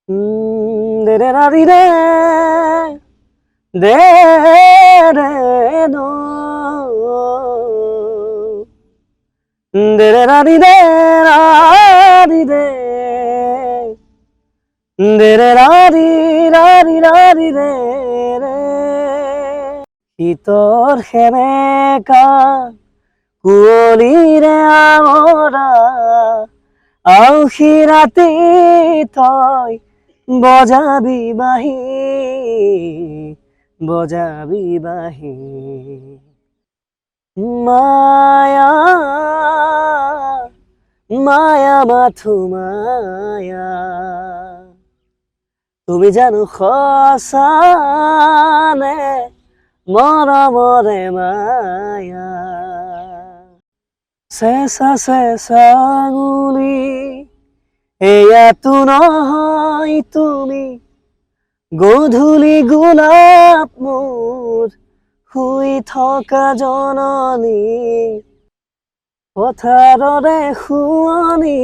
De re ra di de de re do de re ra di de ra di de de re ra di de re শীতৰ সেমেকা কুঁৱলীৰে আমৰা আউসী ৰাতি তই বজাবি বাঁহী মায়া মায়া মাথো মায়া তুমি জানো সঁচানে মৰমৰে মায়া চেঁচা চেঁচা আঙুলি এয়াতো নহয় তুমি গধূলি গোলাপ মোৰ শুই থকা জননী পথাৰৰে শুৱনি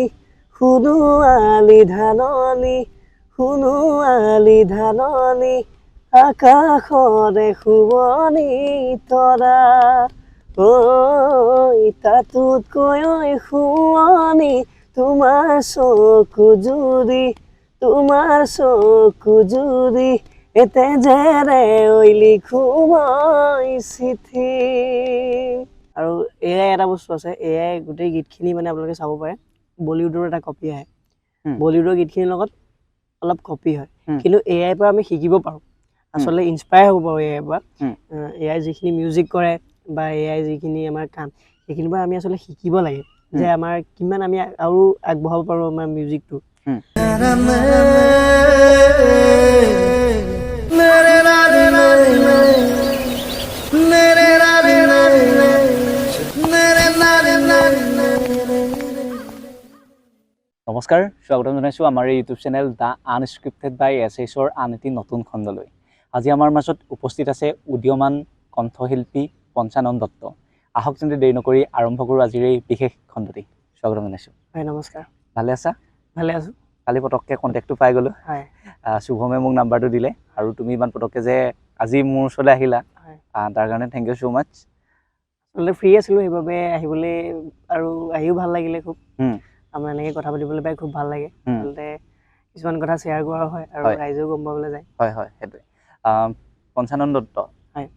শুনো আলি ধাননি আকাশৰে শুৱনি তৰা ঐ তাতোতকৈ শুৱনি তোমাৰ চকু জুৰি এতে জেৰে লিখো মই চিঠি। আৰু এআই এটা বস্তু আছে, এআই গোটেই গীতখিনি মানে আপোনালোকে চাব পাৰে বলিউডৰ এটা কপি আহে, বলিউডৰ গীতখিনিৰ লগত অলপ কপি হয়, কিন্তু এআইৰ পৰা আমি শিকিব পাৰোঁ, আচলতে ইনস্পায়াৰ হ'ব পাৰোঁ এআইৰ পৰা। এআই যিখিনি মিউজিক কৰে বা এআই যিখিনি আমাৰ কাম, সেইখিনিৰ পৰা আমি আচলতে শিকিব লাগে যে আমাৰ কিমান আমি আৰু আগবঢ়াব পাৰোঁ আমাৰ মিউজিকটো। নমস্কাৰ, স্বাগতম জনাইছোঁ আমাৰ এই ইউটিউব চেনেল দ্য আনস্ক্ৰিপ্টেড বাই এছ.এইচৰ আন এটি নতুন খণ্ডলৈ। আজি আমাৰ মাজত উপস্থিত আছে উদীয়মান কণ্ঠশিল্পী পঞ্চানন দত্ত। আহক তেন্তে দেৰি নকৰি আৰম্ভ কৰোঁ আজিৰ এই বিশেষ খণ্ডটি। স্বাগতম জনাইছোঁ। হয়, নমস্কাৰ। ভালে আছা? ভালে আছোঁ। কালি পটককৈ কণ্টেক্টটো পাই গ'লোঁ। হয়, শুভমে মোক নাম্বাৰটো দিলে আৰু তুমি ইমান পটককৈ যে আজি মোৰ ওচৰলৈ আহিলা, তাৰ কাৰণে থেংক ইউ ছ' মাছ। আচলতে ফ্ৰী আছিলোঁ, সেইবাবে আহিবলৈ আৰু আহিও ভাল লাগিলে খুব। আমাৰ এনেকৈ কথা পাতিবলৈ পাই খুব ভাল লাগে। আচলতে কিছুমান কথা শ্বেয়াৰ কৰা হয় আৰু ৰাইজেও গম পাবলৈ যায়। হয় হয়, সেইটোৱে। পঞ্চানন দত্ত, হয়,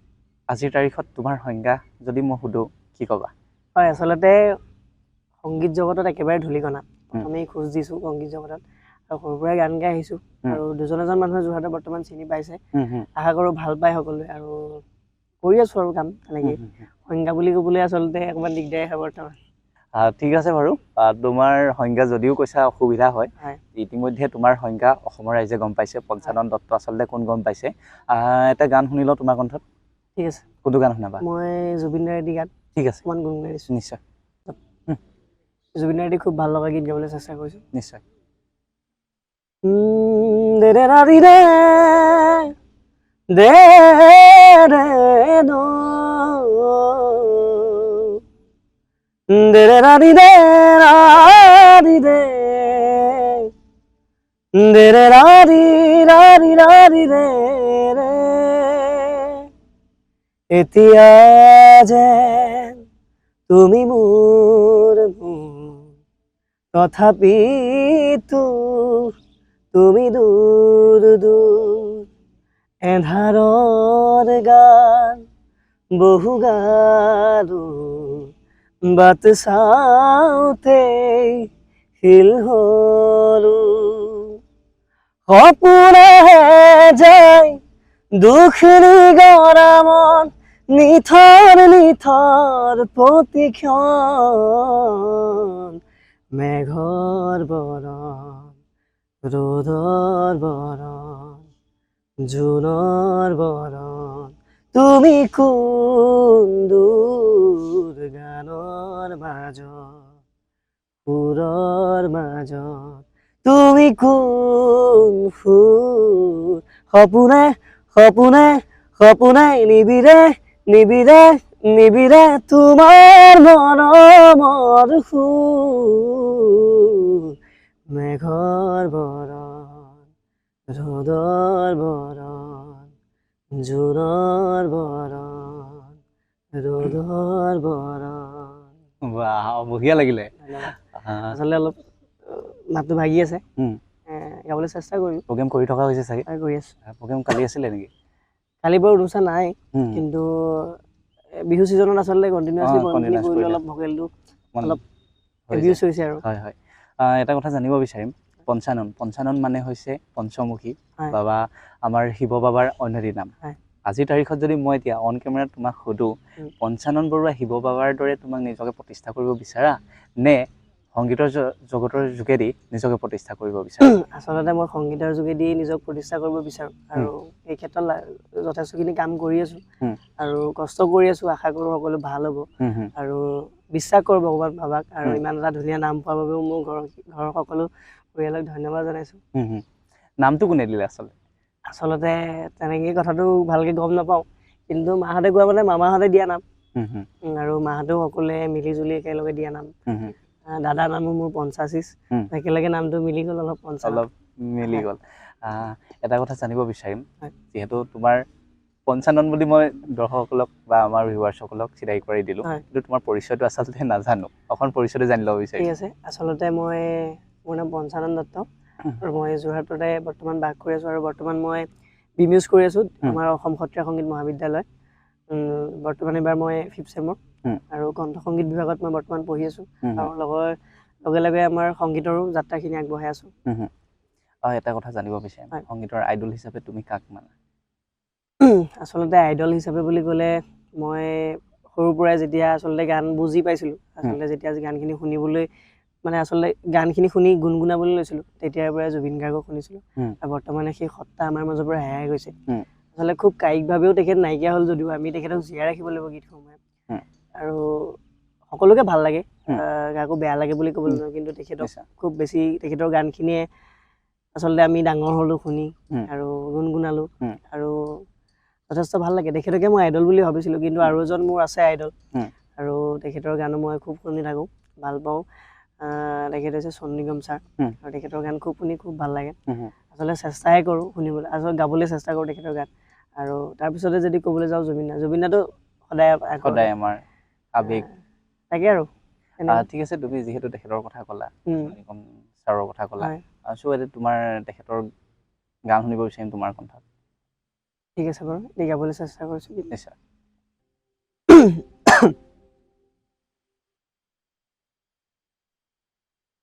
আজিৰ তাৰিখত তোমাৰ সংজ্ঞা যদি মই সোধোঁ কি ক'বা? হয়, আচলতে সংগীত জগতত একেবাৰে ধূলিকণা। প্ৰথমেই খোজ দিছোঁ সংগীত জগতত আৰু সৰুৰ পৰাই গান গাই আহিছোঁ আৰু দুজন এজন মানুহে যোৰহাটত বৰ্তমান চিনি পাইছে, আশা কৰোঁ ভাল পায় সকলোৱে আৰু কৰি আছোঁ আৰু কাম তেনেকেই। সংজ্ঞা বুলি ক'বলৈ আচলতে অকণমান দিগদাৰী হয় বৰ্তমান। ঠিক আছে বাৰু, তোমাৰ সংজ্ঞা যদিও কৈছা অসুবিধা হয়, ইতিমধ্যে তোমাৰ সংজ্ঞা অসমৰ ৰাইজে গম পাইছে, পঞ্চানন দত্ত আচলতে কোন গম পাইছে। এটা গান শুনি লওঁ তোমাৰ কণ্ঠত। ঠিক আছে। কোনটো গান শুনাবা? মই জুবিন দাৰ এটি গান ঠিক আছে অকণমান গুণগুণাই দিছোঁ। নিশ্চয়। জুবিন দাৰ এটি খুব ভাল লগা গীত গাবলৈ চেষ্টা কৰিছোঁ। নিশ্চয়। দে ৰে ৰা দি দে দে ৰে দো de ra di de ra di de de re ra di de re এতিয়া যেন তুমি মোৰ তথাপিতো তুমি দূৰ দূৰ এন্ধাৰৰ গান বহু গালো বাট চাওঁতেই শিল হলো সপোনে যায় দুখনি গৰমত নিথৰ প্ৰতিক্ষণ মেঘৰ বৰণ ৰ'দৰ বৰণ জোনৰ বৰণ তুমি কোন দূৰ গানৰ মাজত সুৰৰ মাজত তুমি কোন সুৰ সপোনে সপোনে সপোনে নিবিৰে নিবিৰে নিবিৰে তোমাৰ মৰমৰ সুৰ মেঘৰ বৰণ ৰ'দৰ বৰণ জোৰৰ বৰণ ৰ'দৰ বৰণ। বাহ, বঢ়িয়া লাগিলে। আচলতে অলপ মাতটো ভাগি আছে, গাবলৈ চেষ্টা কৰিম। প্ৰগ্ৰেম কৰি থকা হৈছে চাগে? কৰি আছো। প্ৰগ্ৰেম কালি আছিলে নেকি? কালি বাৰু অনুষ্ঠান নাই, কিন্তু বিহু ছিজনত আচলতে কণ্টিনিউৱাছলি প্ৰগ্ৰেমখিনি কৰিলে অলপ ভকেলটো অলপ এবিউজ হৈছে আৰু। হয় হয়। এটা কথা জানিব বিচাৰিম, পঞ্চানন মানে হৈছে পঞ্চমুখী বাবা, আমাৰ শিৱ বাবাৰ অন্যতী নাম। আজিৰ তাৰিখত যদি মই এতিয়া অন কেমেৰাত তোমাক সুধো, পঞ্চানন বৰুৱা শিৱ বাবাৰ দৰে তোমাক নিজকে প্ৰতিষ্ঠা কৰিব বিচাৰা নে সংগীতৰ জগতৰ যোগেদি নিজকে প্ৰতিষ্ঠা কৰিব বিচাৰা? আচলতে মই সংগীতৰ যোগেদি নিজক প্ৰতিষ্ঠা কৰিব বিচাৰোঁ, আৰু এই ক্ষেত্ৰত যথেষ্টখিনি কাম কৰি আছোঁ আৰু কষ্ট কৰি আছোঁ। আশা কৰোঁ সকলো ভাল হ'ব আৰু বিশ্বাস কৰোঁ ভগৱান বাবাক, আৰু ইমান এটা ধুনীয়া নাম পোৱাৰ বাবেও মোৰ ঘৰৰ সকলো পৰিয়ালক ধন্যবাদ জনাইছোঁ। নামটো কোনে দিলে আচলতে? আচলতে তেনেকেই কথাটো ভালকৈ গম নাপাওঁ, কিন্তু মাহঁতে কোৱা মানে মামাহঁতে দিয়া নাম, আৰু মাহঁতেও সকলোৱে মিলি জুলি একেলগে দিয়া নাম। দাদাৰ নামো মোৰ পঞ্চাশীষ, একেলগে নামটো মিলি গ'ল, অলপ মিলি গ'ল। এটা কথা জানিব বিচাৰিম, যিহেতু তোমাৰ পঞ্চানন বুলি মই দৰ্শকসকলক বা আমাৰ ভিউৱাৰ্ছসকলক চিনাকি কৰি দিলোঁ, কিন্তু তোমাৰ পৰিচয়টো আচলতে নাজানো। অকণ পৰিচয়টো জানি ল'ব বিচাৰিম। ঠিক আছে। আচলতে মোৰ নাম পঞ্চানন দত্ত, আৰু মই যোৰহাটতে বৰ্তমান বাস কৰি আছোঁ, আৰু বৰ্তমান মই BMUs কৰি আছোঁ, আমাৰ অসম সত্ৰীয়া সংগীত মহাবিদ্যালয়। বৰ্তমান এইবাৰ মই 5th চেমৰ, আৰু কণ্ঠ সংগীত বিভাগত মই বৰ্তমান পঢ়ি আছোঁ, আৰু লগে লগে আমাৰ সংগীতৰো যাত্ৰাখিনি আগবঢ়াই আছোঁ। এটা কথা জানিব বিচাৰিম, সংগীতৰ আইডল হিচাপে তুমি কাক মানা? আচলতে আইডল হিচাপে বুলি ক'লে, মই সৰুৰ পৰাই যেতিয়া আচলতে গান বুজি পাইছিলোঁ, আচলতে যেতিয়া গানখিনি শুনিবলৈ মানে আচলতে গানখিনি শুনি গুণগুণাবলৈ লৈছিলোঁ, তেতিয়াৰ পৰাই জুবিন গাৰ্গক শুনিছিলোঁ, আৰু বৰ্তমানে সেই সত্তা আমাৰ মাজৰ পৰা হেৰাই গৈছে। আচলতে খুব কায়িকভাৱেও তেখেত নাইকিয়া হ'ল যদিও আমি তেখেতক জীয়াই ৰাখিব লাগিব গীতসমূহে, আৰু সকলোকে ভাল লাগে, কাকো বেয়া লাগে বুলি ক'বলৈ নোৱাৰোঁ, কিন্তু তেখেতক খুব বেছি তেখেতৰ গানখিনিয়ে আচলতে আমি ডাঙৰ হ'লোঁ শুনি, আৰু গুণগুণালোঁ, আৰু যথেষ্ট ভাল লাগে। তেখেতকে মই আইডল বুলি ভাবিছিলোঁ, কিন্তু আৰু এজন মোৰ আছে আইডল, আৰু তেখেতৰ গানো মই খুব শুনি থাকোঁ, ভাল পাওঁ। তেখেত হৈছে চনু নিগম ছাৰ, আৰু তেখেতৰ গান খুব শুনি খুব ভাল লাগে। আচলতে চেষ্টাই কৰোঁ শুনিবলৈ, আচলতে গাবলৈ চেষ্টা কৰোঁ তেখেতৰ গান। আৰু তাৰপিছতে যদি ক'বলৈ যাওঁ জুবিনদাটো সদায় আমাৰ আৱেগ। তাকে আৰু ঠিক আছে। তুমি যিহেতু তেখেতৰ কথা ক'লা, নিগম ছাৰৰ কথা ক'লা, এতিয়া তোমাৰ তেখেতৰ গান শুনিব বিচাৰিম তোমাৰ কণ্ঠত। ঠিক আছে বাৰু, এতিয়া গাবলৈ চেষ্টা কৰিছোঁ। নিশ্চয়।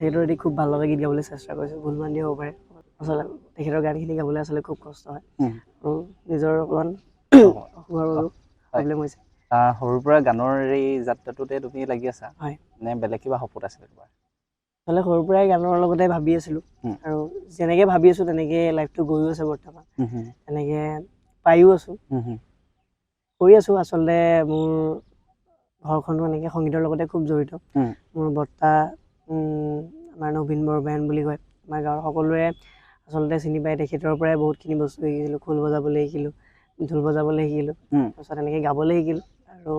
তেখেতৰ এটি খুব ভাল লগা গীত গাবলৈ চেষ্টা কৰিছোঁ, ভুল ভ্ৰান্তি হ'ব পাৰে। আচলতে তেখেতৰ গানখিনি গাবলৈ আচলতে খুব কষ্ট হয়, আৰু নিজৰ অকণমান অসুখৰ বাবেও প্ৰব্লেম হৈছে। সৰুৰ পৰা গানৰ এই যাত্ৰাটোতে তুমি লাগি আছা, নে বেলেগ কিবা সপোন আছিলে তোমাৰ? আচলতে সৰুৰ পৰাই গানৰ লগতে ভাবি আছিলোঁ, আৰু যেনেকৈ ভাবি আছোঁ তেনেকৈ লাইফটো গৈও আছে বৰ্তমান, তেনেকৈ পাইও আছোঁ, কৰি আছোঁ। আচলতে মোৰ ঘৰখনো এনেকৈ সংগীতৰ লগতে খুব জড়িত। মোৰ বৰ্তা আমাৰ নবীন বৰবায়ন বুলি কয়, আমাৰ গাঁৱৰ সকলোৱে আচলতে চিনি পায়। তেখেতৰ পৰাই বহুতখিনি বস্তু শিকিছিলোঁ, খোল বজাবলৈ শিকিলোঁ, ঢোল বজাবলৈ শিকিলোঁ, তাৰপিছত এনেকৈ গাবলৈ শিকিলোঁ, আৰু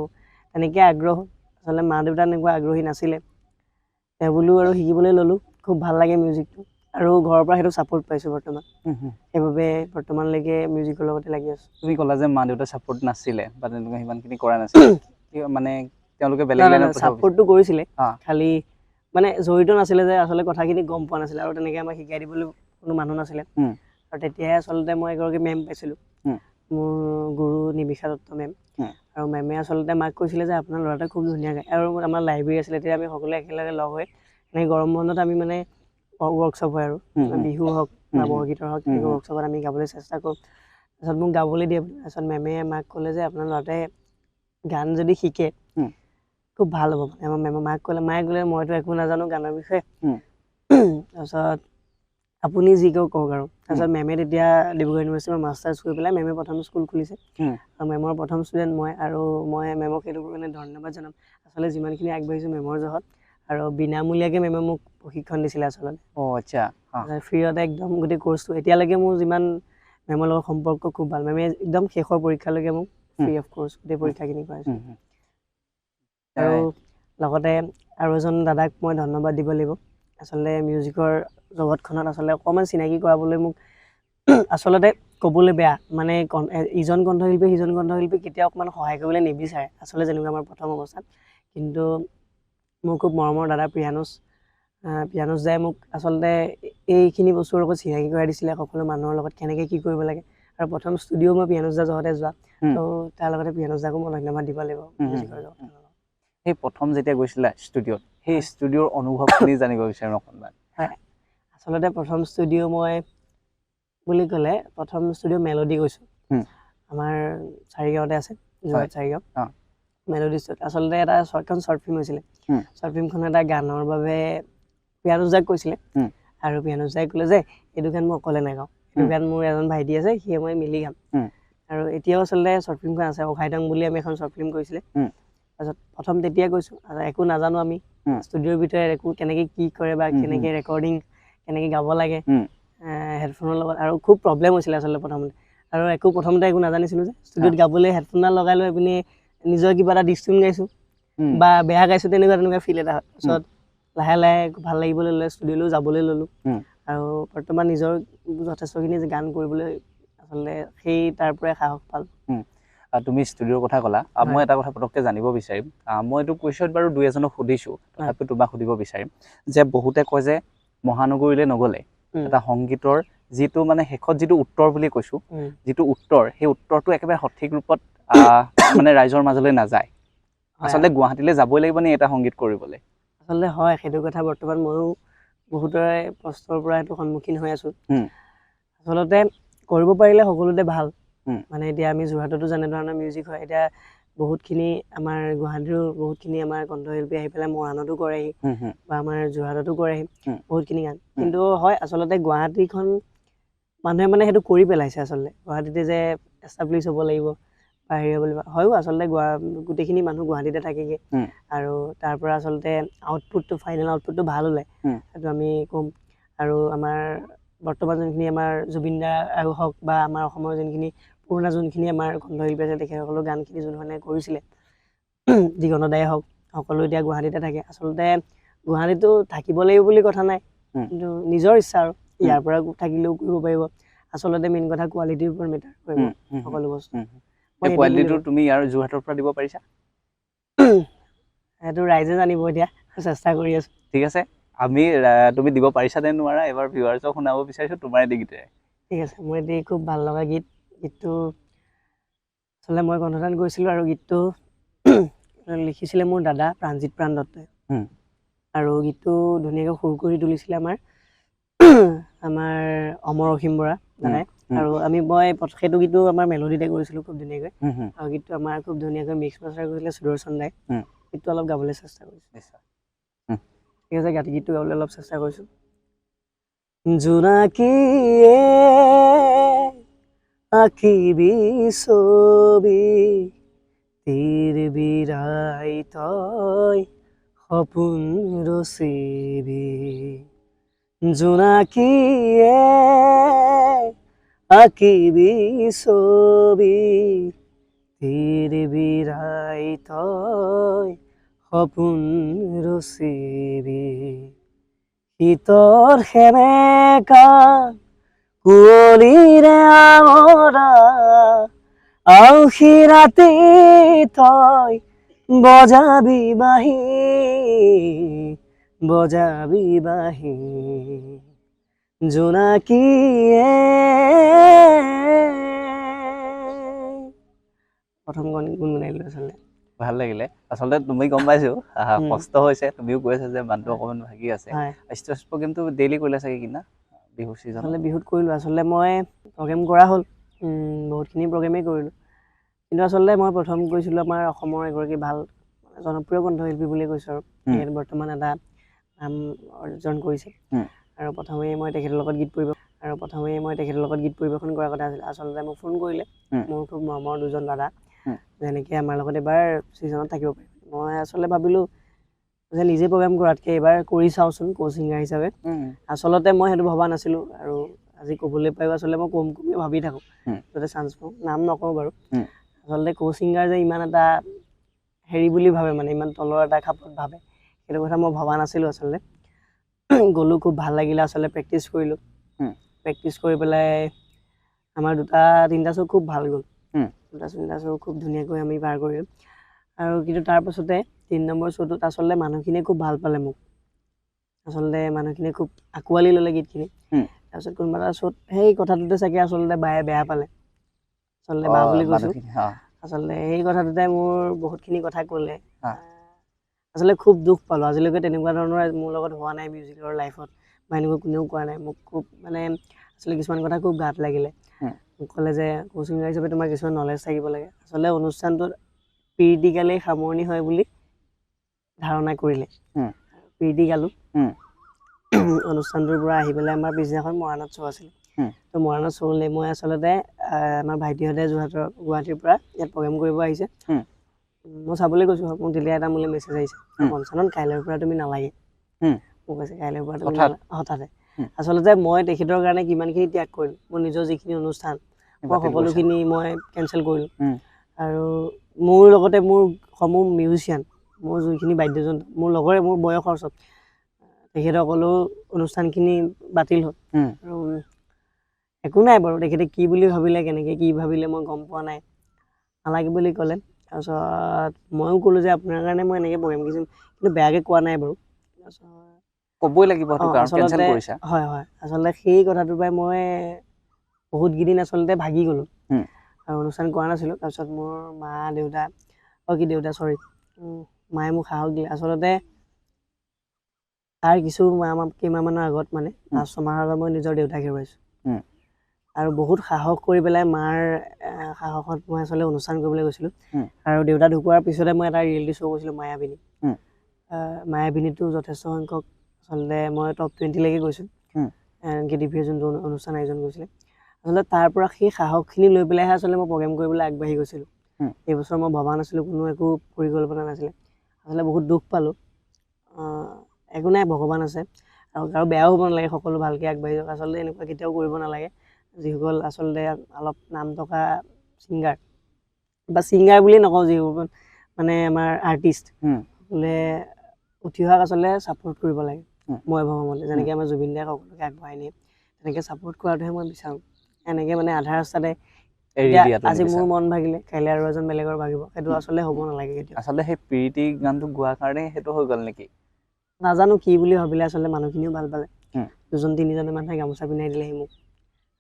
তেনেকৈ আগ্ৰহ। আচলতে মা দেউতা এনেকুৱা আগ্ৰহী নাছিলে, তেওঁ বুলিও আৰু শিকিবলৈ ল'লোঁ। খুব ভাল লাগে মিউজিকটো, আৰু ঘৰৰ পৰা সেইটো ছাপোৰ্ট পাইছোঁ বৰ্তমান, সেইবাবে বৰ্তমানলৈকে মিউজিকৰ লগতে লাগি আছোঁ। তুমি ক'লা যে মা দেউতাৰ ছাপোৰ্ট নাছিলে, বা তেনেকুৱা সিমানখিনি কৰা নাছিলে, মানে তেওঁলোকে বেলেগ লাইনত ছাপোৰ্টটো কৰিছিলে, খালি মানে জড়িত নাছিলে যে, আচলতে কথাখিনি গম পোৱা নাছিলে, আৰু তেনেকৈ আমাক শিকাই দিবলৈ কোনো মানুহ নাছিলে। আৰু তেতিয়াই আচলতে মই এগৰাকী মেম পাইছিলোঁ, মোৰ গুৰু নিবিশা দত্ত মেম, আৰু মেমে আচলতে মাক কৈছিলে যে আপোনাৰ ল'ৰাটোৱে খুব ধুনীয়া গায়। আৰু আমাৰ লাইব্ৰেৰী আছিলে, তেতিয়া আমি সকলোৱে একেলগে লগ হৈ এনেকৈ গৰম বন্ধত আমি মানে ৱৰ্কশ্বপ হয়, আৰু বিহু হওক বা বৰগীতৰ হওক, তেনেকৈ ৱৰ্কশ্বপত আমি গাবলৈ চেষ্টা কৰোঁ। তাৰপিছত মোক গাবলৈ দিয়ে, তাৰপিছত মেমে মাক ক'লে যে আপোনাৰ ল'ৰাটোৱে গান যদি শিকে খুব ভাল হ'ব। মানে আমাৰ মায়ে ক'লে মইতো একো নাজানো গানৰ বিষয়ে, তাৰপিছত আপুনি যি কওক আৰু। তাৰপিছত মেমে তেতিয়া ডিব্ৰুগড় ইউনিভাৰ্চিটিৰ মাষ্টাৰ্ছ কৰি পেলাই মেমে প্ৰথম স্কুল খুলিছে, আৰু মেমৰ প্ৰথম ষ্টুডেণ্ট মই, আৰু মই মেমক সেইটো কাৰণে ধন্যবাদ জনাম। আচলতে যিমানখিনি আগবাঢ়িছোঁ মেমৰ জহত, আৰু বিনামূলীয়াকৈ মেমে মোক প্ৰশিক্ষণ দিছিলে আচলতে। আচ্ছা। ফ্ৰীতে একদম গোটেই কোৰ্চটো। এতিয়ালৈকে মোৰ যিমান মেমৰ লগত সম্পৰ্ক খুব ভাল। মেমে একদম শেষৰ পৰীক্ষালৈকে মোক ফ্ৰী অফ কোৰ্চ গোটেই পৰীক্ষাখিনি কৰাইছোঁ। আৰু লগতে আৰু এজন দাদাক মই ধন্যবাদ দিব লাগিব। আচলতে মিউজিকৰ জগতখনত আচলতে অকণমান চিনাকি কৰাবলৈ মোক আচলতে ক'বলৈ বেয়া মানে ইজন কণ্ঠশিল্পী সিজন কণ্ঠশিল্পী কেতিয়াও অকণমান সহায় কৰিবলৈ নিবিচাৰে আচলতে যেনেকুৱা আমাৰ প্ৰথম অৱস্থাত কিন্তু মোৰ খুব মৰমৰ দাদা পিয়ানুছ দাই মোক আচলতে এইখিনি বস্তুৰ লগত চিনাকি কৰাই দিছিলে সকলো মানুহৰ লগত কেনেকৈ কি কৰিব লাগে আৰু প্ৰথম ষ্টুডিঅ' মই পিয়ানুছ দাৰ জহতে যোৱা তো তাৰ লগতে পিয়ানুছ দাকো মই ধন্যবাদ দিব লাগিব মিউজিকৰ জগত সেই প্ৰথম যেতিয়া গৈছিলা ষ্টুডিঅ'ত সেই ষ্টুডিঅ'ৰ অনুভৱখিনি জানিব বিচাৰোঁ অকণমান হয় আচলতে প্ৰথম ষ্টুডিঅ' মই বুলি ক'লে প্ৰথম ষ্টুডিঅ' মেলোডি গৈছোঁ আমাৰ চাৰিগাঁৱতে আছে যোৰহাট চাৰিগাঁও মেলোডি ষ্টুডিঅ' আচলতে এটা এখন শ্বৰ্ট ফিল্ম হৈছিলে শ্বৰ্ট ফিল্মখন এটা গানৰ বাবে পিয়ানুছ দাক কৈছিলে আৰু পিয়ানুছ দাই ক'লে যে এইটো গান মই অকলে নাগাওঁ এইটো গান মোৰ এজন ভাইটি আছে সিয়ে মই মিলি গাম আৰু এতিয়াও আচলতে শ্বৰ্ট ফিল্মখন আছে অখাইদং বুলি আমি এখন শ্বৰ্ট ফিল্ম কৰিছিলে তাৰপিছত প্ৰথম তেতিয়া কৈছোঁ একো নাজানো আমি ষ্টুডিঅ'ৰ ভিতৰত একো কেনেকৈ কি কৰে বা কেনেকৈ ৰেকৰ্ডিং কেনেকৈ গাব লাগে হেডফোনৰ লগত আৰু খুব প্ৰব্লেম হৈছিলে আচলতে প্ৰথমতে আৰু প্ৰথমতে একো নাজানিছিলোঁ যে ষ্টুডিঅ'ত গাবলৈ হেডফোনডাল লগাই লৈ পিনে নিজৰ কিবা এটা ডিষ্টিউন গাইছোঁ বা বেয়া গাইছোঁ তেনেকুৱা ফিল এটা হয় তাৰপিছত লাহে লাহে ভাল লাগিবলৈ ল'লে ষ্টুডিঅ'লৈও যাবলৈ ল'লোঁ আৰু বৰ্তমান নিজৰ যথেষ্টখিনি গান কৰিবলৈ আচলতে সেই তাৰ পৰাই সাহস পালোঁ তুমি ষ্টুডিঅ'ৰ কথা ক'লা মই এটা কথা পটককৈ জানিব বিচাৰিম মই এইটো কুৱেশ্যন বাৰু দুই এজনক সুধিছোঁ তথাপিও তোমাক সুধিব বিচাৰিম যে বহুতে কয় যে মহানগৰীলৈ নগ'লে এটা সংগীতৰ যিটো মানে শেষত যিটো উত্তৰ বুলি কৈছোঁ যিটো উত্তৰ সেই উত্তৰটো একেবাৰে সঠিক ৰূপত মানে ৰাইজৰ মাজলৈ নাযায় আচলতে গুৱাহাটীলৈ যাবই লাগিব নে এটা সংগীত কৰিবলৈ আচলতে হয় সেইটো কথা বৰ্তমান ময়ো বহুতৰে প্ৰশ্নৰ পৰা সেইটো সন্মুখীন হৈ আছোঁ আচলতে কৰিব পাৰিলে সকলোতে ভাল মানে এতিয়া আমি যোৰহাটতো যেনেধৰণৰ মিউজিক হয় এতিয়া বহুতখিনি আমাৰ গুৱাহাটীৰো বহুতখিনি আমাৰ কণ্ঠশিল্পী আহি পেলাই মৰাণতো কৰেহি বা আমাৰ যোৰহাটতো কৰেহি বহুতখিনি গান কিন্তু হয় আচলতে গুৱাহাটীখন মানুহে মানে সেইটো কৰি পেলাইছে আচলতে গুৱাহাটীতে যে এষ্টাব্লিছ হ'ব লাগিব বা হেৰি হ'ব লাগিব হয়ো আচলতে গোটেইখিনি মানুহ গুৱাহাটীতে থাকেগৈ আৰু তাৰ পৰা আচলতে ফাইনেল আউটপুটটো ভাল ওলায় সেইটো আমি ক'ম আৰু আমাৰ বৰ্তমান যোনখিনি আমাৰ জুবিন দা হওক বা আমাৰ অসমৰ যোনখিনি পুৰণা যোনখিনি আমাৰ কণ্ঠশিল্পী আছে তেখেতসকলৰ গানখিনি যোনধৰণে কৰিছিলে দিগন্ত দায়ে হওক সকলো এতিয়া গুৱাহাটীতে থাকে আচলতে গুৱাহাটীতো থাকিব লাগিব বুলি কথা নাই কিন্তু নিজৰ ইচ্ছা আৰু ইয়াৰ পৰা থাকিলেও কৰিব পাৰিব আচলতে মেইন কথা কোৱালিটিৰ ওপৰত মেটাৰ কৰিব সকলো বস্তু কোৱালিটিটো তুমি ইয়াৰ যোৰহাটৰ পৰা দিব পাৰিছা সেইটো ৰাইজে জানিব এতিয়া চেষ্টা কৰি আছোঁ ঠিক আছে তুমি দিব পাৰিছা নে নোৱাৰা এবাৰ ভিউৱাৰ্ছক শুনাব বিচাৰিছোঁ তোমাৰ গীতেৰে ঠিক আছে মই এটি খুব ভাল লগা গীতটো আচলতে মই কণ্ঠদান কৰিছিলোঁ আৰু গীতটো লিখিছিলে মোৰ দাদা প্ৰাণজিৎ প্ৰাণ দত্তই আৰু গীতটো ধুনীয়াকৈ সুৰ কৰি তুলিছিলে আমাৰ অমৰ অসীম বৰা দাদাই আৰু মই সেইটো গীতটো আমাৰ মেলোডিতে কৰিছিলোঁ খুব ধুনীয়াকৈ আৰু গীতটো আমাৰ খুব ধুনীয়াকৈ মিক্স মাষ্টাৰ কৰিছিলে সুদৰ্শন দাই গীতটো অলপ গাবলৈ চেষ্টা কৰিছোঁ ঠিক আছে গীতটো গাবলৈ অলপ চেষ্টা কৰিছোঁ জোনাকীয়ে আঁকিবি ছবি তীৰ বিৰাই তই সপোন ৰচিবি জোনাকীয়ে আঁকিবি ছবি তীৰ বিৰাই তই সপোন ৰচিবি শীতৰ সেমেকা কুঁৱলীৰে আমৰা আউসী ৰাতি তই বজাবি বাঁহী জোনাকীয়ে প্ৰথম গুণগুণাইলোঁ আচলতে ভাল লাগিলে আচলতে তুমি গম পাইছোঁ কষ্ট হৈছে তুমিও কৈ আছা যে মানুহটো অকণমান ভাগি আছে ষ্টেজ প্ৰগ্ৰেমটো ডেইলি কৰিলে চাগে কিনা বিহু ছিজন আচলতে বিহুত কৰিলোঁ আচলতে মই প্ৰগ্ৰেম কৰা হ'ল বহুতখিনি প্ৰগ্ৰেমেই কৰিলোঁ কিন্তু আচলতে মই প্ৰথম কৰিছিলোঁ আমাৰ অসমৰ এগৰাকী ভাল জনপ্ৰিয় কণ্ঠশিল্পী বুলিয়ে কৈছোঁ আৰু তেখেত বৰ্তমান এটা নাম অৰ্জন কৰিছে আৰু প্ৰথমেই মই তেখেতৰ লগত গীত পৰিৱেশন কৰাৰ কথা আছিল আচলতে মোক ফোন কৰিলে মোৰ খুব মৰমৰ দুজন দাদা যেনেকৈ আমাৰ লগত এবাৰ ছিজনত থাকিব পাৰিম মই আচলতে ভাবিলোঁ যে নিজে প্ৰগ্ৰেম কৰাতকৈ এইবাৰ কৰি চাওঁচোন ছিংগাৰ হিচাপে আচলতে মই সেইটো ভবা নাছিলোঁ আৰু আজি ক'বলৈ পাইও আচলতে মই কমকৈ ভাবি থাকোঁ যাতে চান্স পাওঁ নাম নকওঁ বাৰু আচলতে ছিংগাৰ যে ইমান এটা হেৰি বুলি ভাবে মানে ইমান তলৰ এটা খাপত ভাবে সেইটো কথা মই ভবা নাছিলোঁ আচলতে গ'লোঁ খুব ভাল লাগিলে আচলতে প্ৰেক্টিছ কৰিলোঁ প্ৰেক্টিছ কৰি পেলাই আমাৰ দুটা তিনিটা শ্ব' খুব ভাল গ'ল হুম। দুটা তিনিটা শ্ব' খুব ধুনীয়াকৈ আমি পাৰ কৰিলোঁ আৰু কিন্তু তাৰপাছতে 3 নম্বৰ শ্ব'টোত আচলতে মানুহখিনিয়ে খুব ভাল পালে মোক আচলতে মানুহখিনিয়ে খুব আঁকোৱালি ল'লে গীতখিনি হুম। তাৰপিছত কোনোবা এটা শ্ব'ত সেই কথাটোতে চাগে আচলতে বায়ে বেয়া পালে আচলতে বা বুলি কৈছোঁ মানুহখিনি আচলতে সেই কথাটোতে মোৰ বহুতখিনি কথা ক'লে হা। আচলতে খুব দুখ পালোঁ আজিলৈকে তেনেকুৱা ধৰণৰ মোৰ লগত হোৱা নাই মিউজিকৰ লাইফত বা এনেকুৱা কোনেও কোৱা নাই মোক খুব মানে আচলতে কিছুমান কথা খুব গাত লাগিলে হুম। মোক ক'লে যে কো ছিংগাৰ হিচাপে তোমাৰ কিছুমান নলেজ থাকিব লাগে আচলতে অনুষ্ঠানটোত প্ৰীতিগালেই সামৰণি হয় বুলি ধাৰণা কৰিলে হুম। প্ৰীতি গালোঁ হুম। অনুষ্ঠানটোৰ পৰা আহি পেলাই আমাৰ পিছদিনাখন মৰাণত শ্ব' আছিল হুম। তো মৰাণত শ্ব'লৈ মই আচলতে আমাৰ ভাইটিহঁতে যোৰহাটৰ গুৱাহাটীৰ পৰা ইয়াত প্ৰগ্ৰেম কৰিব আহিছে হুম। মই চাবলৈ গৈছোঁ মোক তেতিয়া এটা মোলৈ মেছেজ আহিছে হুম। পঞ্চানন কাইলৈৰ পৰা তুমি নালাগে হুম। মোক কৈছে কাইলৈৰ পৰা তুমি হঠাৎ? হঠাতে হুম। আচলতে মই তেখেতৰ কাৰণে কিমানখিনি ত্যাগ কৰিলোঁ মোৰ নিজৰ যিখিনি অনুষ্ঠান মই বাতিল কৰিছা? সকলোখিনি মই কেঞ্চেল কৰিলোঁ হুম। আৰু মোৰ লগতে মোৰ সমূহ মিউজিচিয়ান মোৰ যোনখিনি বাদ্যযন্ত্ৰ মোৰ লগৰে মোৰ বয়সৰ চব তেখেতসকলেও অনুষ্ঠানখিনি বাতিল হ'ল হুম। আৰু একো নাই বাৰু তেখেতে কি বুলি ভাবিলে কেনেকৈ কি ভাবিলে মই গম পোৱা নাই নালাগে বুলি ক'লে তাৰপিছত ময়ো ক'লোঁ যে আপোনাৰ কাৰণে মই এনেকৈ প্ৰগ্ৰেম কৰিছোঁ কিন্তু বেয়াকৈ কোৱা নাই বাৰু তাৰপিছত ক'বই লাগিব সেইটো কাৰণ কেঞ্চেল আচলতে কৰিছা হয় হয় আচলতে সেই কথাটোৰ পৰাই মই বহুতকেইদিন আচলতে ভাগি গ'লোঁ হুম। আৰু অনুষ্ঠান কৰা নাছিলোঁ তাৰপিছত মোৰ মা দেউতা দেউতা চৰি মায়ে মোক সাহস দিলে আচলতে তাৰ কিছু কেইমাহমানৰ আগত মানে 5-6 মাহৰ আগত মই নিজৰ দেউতাক হেৰুৱাইছোঁ হুম। আৰু বহুত সাহস কৰি পেলাই মাৰ সাহসত মই আচলতে অনুষ্ঠান কৰিবলৈ গৈছিলোঁ হুম। আৰু দেউতা ঢুকোৱাৰ পিছতে মই এটা ৰিয়েলিটি শ্ব' কৰিছিলোঁ মায়াবিনী হুম। মায়াবিনীতো যথেষ্ট সংখ্যক আচলতে মই টপ 20লৈকে গৈছোঁ হুম। এনকে টিভিৰ যোনটো অনুষ্ঠান আয়োজন কৰিছিলে আচলতে তাৰ পৰা সেই সাহসখিনি লৈ পেলাইহে আচলতে মই প্ৰগ্ৰেম কৰিবলৈ আগবাঢ়ি গৈছিলোঁ হুম। এইবছৰ মই ভবা নাছিলোঁ কোনো একো পৰিকল্পনা নাছিলে আচলতে বহুত দুখ পালোঁ একো নাই ভগৱান আছে আৰু বেয়াও হ'ব নালাগে সকলো ভালকৈ আগবাঢ়ি যাওক আচলতে এনেকুৱা কেতিয়াও কৰিব নালাগে যিসকল আচলতে অলপ নাম থকা ছিংগাৰ বা ছিংগাৰ বুলিয়ে নকওঁ যিসকল মানে আমাৰ আৰ্টিষ্ট সকলে উঠি অহাক আচলতে ছাপোৰ্ট কৰিব লাগে মই ভবা মতে যেনেকৈ আমাৰ জুবিন দাই সকলোকে আগবঢ়াই নিয়ে তেনেকৈ ছাপোৰ্ট কৰাটোহে মই বিচাৰোঁ এনেকৈ মানে আধা ৰাস্তাতে এতিয়া আজি মোৰ মন ভাগিলে কাইলৈ আৰু এজন বেলেগৰ ভাগিব সেইটো আচলতে হ'ব নালাগে কেতিয়াও আচলতে সেই প্ৰীতি গানটো গোৱাৰ কাৰণে সেইটো হৈ গ'ল নেকি নাজানো কি বুলি ভাবিলে আচলতে মানুহখিনিও ভাল পালে 2-3জনে মানুহে গামোচা পিন্ধাই দিলেহি মোক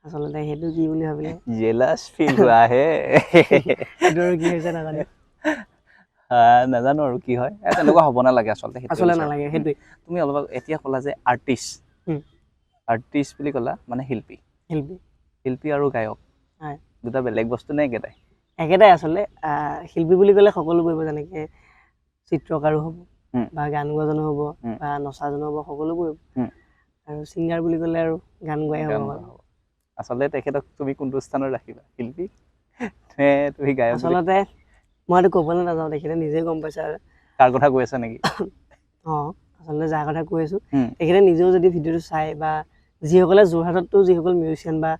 আচলতে সেইটো কি বুলি ভাবিলে জেলাছ ফিল হোৱা হে সেইটো আৰু কি হৈছে নাজানো নাজানো আৰু কি হয় তেনেকুৱা হ'ব নালাগে আচলতে নালাগে সেইটোৱে তুমি অলপ এতিয়া ক'লা যে আৰ্টিষ্ট বুলি ক'লা মানে শিল্পী আৰু গায়ক দুটা বেলেগ বস্তু নে একেটাই আচলতে শিল্পী বুলি ক'লে সকলো কৰিব যেনেকৈ চিত্ৰকাৰো হ'ব বা গান গোৱাজনো হ'ব বা নচাজনো হ'ব সকলো কৰিব আৰু ছিংগাৰ বুলি ক'লে আৰু গান গোৱাই হ'ব আচলতে তেখেতক তুমি কোনটো স্থানত ৰাখিবা শিল্পী নে তুমি গায়ক আচলতে মই এইটো ক'বলৈ নাযাওঁ তেখেতে নিজে গম পাইছে আৰু কাৰ কথা কৈ আছা নেকি আচলতে যাৰ কথা কৈ আছোঁ তেখেতে নিজেও যদি ভিডিঅ'টো চাই বা যিসকলে যোৰহাটতো যিসকল মিউজিচিয়ান বা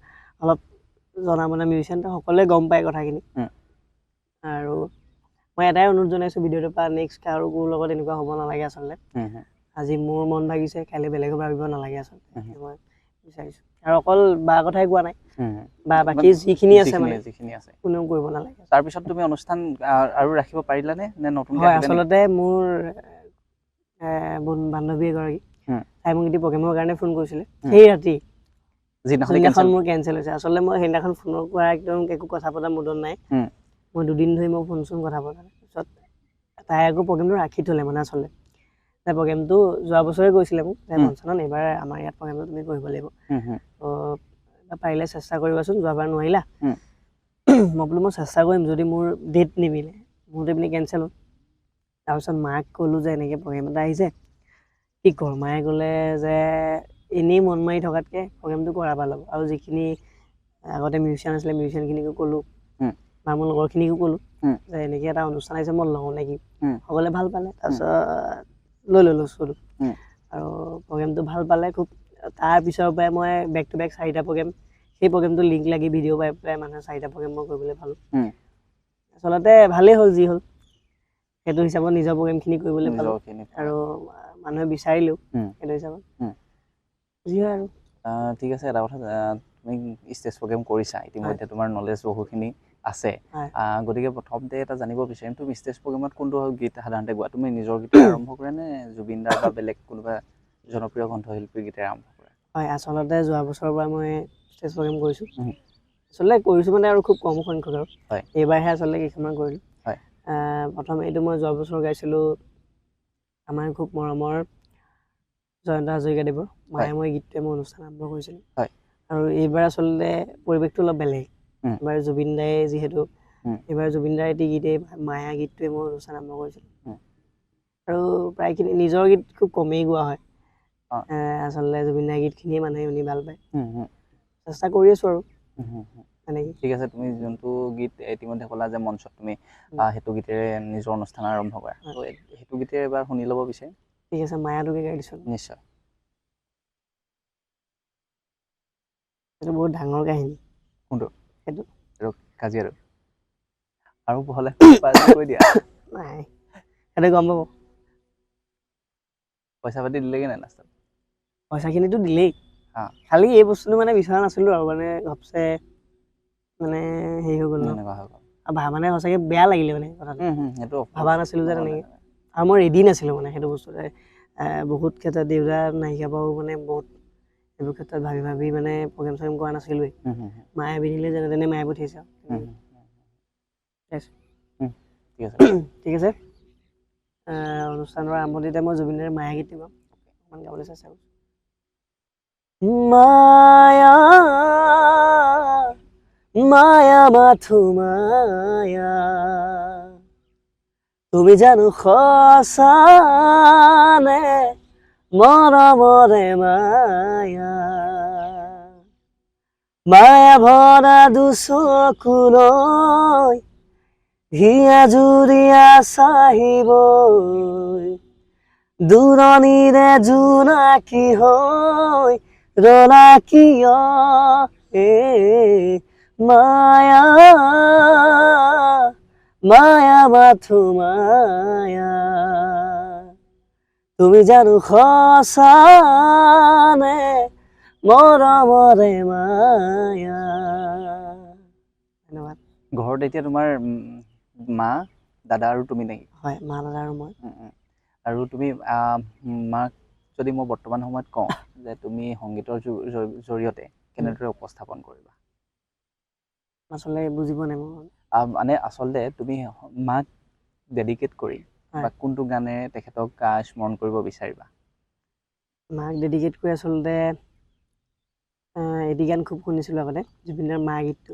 অলপ জনা মনা মিউজিচিয়ান সকলোৱে গম পায় কথাখিনি আৰু মই এটাই অনুৰোধ জনাইছোঁ ভিডিঅ'টোৰ পৰা নেক্সট কাৰো লগত এনেকুৱা হ'ব নালাগে আচলতে আজি মোৰ মন ভাগিছে কাইলৈ বেলেগৰ ভাবিব নালাগে আচলতে মই বিচাৰিছোঁ আৰু অকল বা কথাই কোৱা নাই বা বাকী যিখিনি আছে মানে কোনেও কৰিব নালাগে তাৰপিছত তুমি অনুষ্ঠান আৰু ৰাখিব পাৰিলানে নে নতুন হয় আচলতে মোৰ বান্ধৱী এগৰাকী তাই মোক এতিয়া প্ৰগ্ৰেমৰ কাৰণে ফোন কৰিছিলে সেই ৰাতি যিদিনাখন মোৰ কেঞ্চেল হৈছে আচলতে মই সেইদিনাখন ফোনৰ পৰা একদম একো কথা পতা মুডত নাই মই 2 দিন ধৰি মই ফোন কথা পতা তাৰপিছত তাই আকৌ প্ৰগ্ৰেমটো ৰাখি থ'লে মানে আচলতে তাই প্ৰগ্ৰেমটো যোৱা বছৰে গৈছিলে মোক তাই পঞ্চানন এইবাৰ আমাৰ ইয়াত প্ৰগ্ৰেমটো তুমি কৰিব লাগিব পাৰিলে চেষ্টা কৰিবাচোন যোৱাবাৰ নোৱাৰিলা মই বোলো মই চেষ্টা কৰিম যদি মোৰ ডেট নিমিলে মোৰ পিনে কেঞ্চেল হ'ল তাৰপিছত মাক ক'লোঁ যে এনেকৈ প্ৰগ্ৰেম এটা আহিছে কি কৰ মায়ে ক'লে যে এনেই মন মাৰি থকাতকৈ প্ৰগ্ৰেমটো কৰা ভাল হ'ব আৰু যিখিনি আগতে মিউজিচিয়ান আছিলে মিউজিচিয়ানখিনিকো ক'লোঁ বা মোৰ লগৰখিনিকো ক'লোঁ যে এনেকৈ এটা অনুষ্ঠান আহিছে মই লওঁ নেকি সকলোৱে ভাল পালে তাৰপিছত লৈ ল'লোঁ শ্ব'টো আৰু প্ৰগ্ৰেমটো ভাল পালে খুব তাৰ পিছৰ পৰাই মই বেক টু বেক 4টা প্ৰগ্ৰেম সেই প্ৰগ্ৰেমটো লিংক লাগি ভিডিঅ' পাই পেলাই মানুহে 4টা প্ৰগ্ৰেম মই কৰিবলৈ পালোঁ আচলতে ভালেই হ'ল যি হ'ল সেইটো হিচাপত নিজৰ প্ৰগ্ৰেমখিনি কৰিবলৈ পালোঁ আৰু মানুহে বিচাৰিলেও সেইটো হিচাপত যি হয় আৰু ঠিক আছে এটা কথা তুমি ষ্টেজ প্ৰগ্ৰেম কৰিছা ইতিমধ্যে তোমাৰ নলেজ বহুখিনি আছে গতিকে প্ৰথমতে এটা জানিব বিচাৰিম তুমি ষ্টেজ প্ৰগ্ৰেমত কোনটো গীত সাধাৰণতে গোৱা তুমি নিজৰ গীতেৰে আৰম্ভ কৰা নে জুবিন দাৰ বা বেলেগ কোনোবা জনপ্ৰিয় কণ্ঠশিল্পীৰ গীতেৰে আৰম্ভ কৰা হয় আচলতে যোৱা বছৰৰ পৰা মই ষ্টেজ প্ৰগ্ৰেম কৰিছোঁ আচলতে কৰিছোঁ মানে আৰু খুব কম সংখ্যক আৰু এইবাৰহে আচলতে কেইখনমান কৰিলোঁ প্ৰথম এইটো মই যোৱা বছৰ গাইছিলোঁ আমাৰ খুব মৰমৰ জয়ন্ত হাজৰিকাদেৱৰ মায়ে মই গীতটোৱে মই অনুষ্ঠান আৰম্ভ কৰিছিলোঁ আৰু এইবাৰ আচলতে পৰিৱেশটো অলপ বেলেগ এইবাৰ জুবিন দায়ে যিহেতু এইবাৰ জুবিন দাৰ এটি গীতেই মায়া গীতটোৱে মই অনুষ্ঠান আৰম্ভ কৰিছিলোঁ আৰু প্ৰায়খিনি নিজৰ গীত খুব কমেই গোৱা হয় আচলতে জুবিন দাৰ গীতখিনিয়ে মানুহে শুনি ভাল পায় চেষ্টা কৰি আছোঁ আৰু এনেকৈ ঠিক আছে তুমি যোনটো গীত ইতিমধ্যে ক'লা যে মঞ্চত তুমি সেইটো গীতেৰে নিজৰ অনুষ্ঠান আৰম্ভ কৰা তো সেইটো গীতেৰে এবাৰ শুনি ল'ব বিচাৰিম ঠিক আছে মায়াটোকে গাই দিছোঁ নিশ্চয় এইটো বহুত ডাঙৰ কাহিনী কোনটো সেইটো কাজিয়াটো আৰু বহলে কৈ দিয়া নাই সেইটো গম পাব পইচা পাতি দিলেগে নাই লাষ্টত পইচাখিনিতো দিলেই খালি এই বস্তুটো মানে বিচৰা নাছিলোঁ আৰু মানে ঘপচে মানে হেৰি হৈ গ'ল মানে সঁচাকৈ বেয়া লাগিলে মানে কথাটো ভবা নাছিলোঁ যে তেনেকৈ আৰু মই ৰেডি নাছিলোঁ মানে সেইটো বস্তুতে বহুত ক্ষেত্ৰত দেউতা নাইকিয়া পৰাও মানে বহুত এইবোৰ ক্ষেত্ৰত ভাবি ভাবি মানে প্ৰগ্ৰেম চগ্ৰেম কৰা নাছিলোঁৱেই মায়ে পিন্ধিলে যেনে তেনে মায়ে পঠিয়াইছে আৰু ঠিক আছে অনুষ্ঠানৰ আৰম্ভণিতে মই জুবিনৰ মায়া গীতটো গাম অকণমান গাবলৈ চেষ্টা কৰিছোঁ মায়া মায়া মাথো মায়া তুমি জানো সঁচানে মৰমৰে মায়া মায়া ভৰা দুচকুলৈ হিয়া জুৰিয়া চাহিবই দূৰণিৰে জোনাকী হৈ ৰলা কিয় মায়া মায়া মাথো মায়া তুমি জানো সঁচানে মৰমৰে মায়া ধন্যবাদ ঘৰত এতিয়া তোমাৰ মা দাদা আৰু তুমি নেকি হয় মা দাদা আৰু মই আৰু তুমি মাক যদি মই বৰ্তমান সময়ত কওঁ যে তুমি সংগীতৰ জৰিয়তে কেনেদৰে উপস্থাপন কৰিবা আচলতে বুজি পোৱা নাই মই মানে আচলতে তুমি মাক ডেডিকেট কৰি বা কোনটো গানেৰে তেখেতক স্মৰণ কৰিব বিচাৰিবা মাক ডেডিকেট কৰি আচলতে এটি গান খুব শুনিছিলোঁ আগতে জুবিনৰ মা গীতটো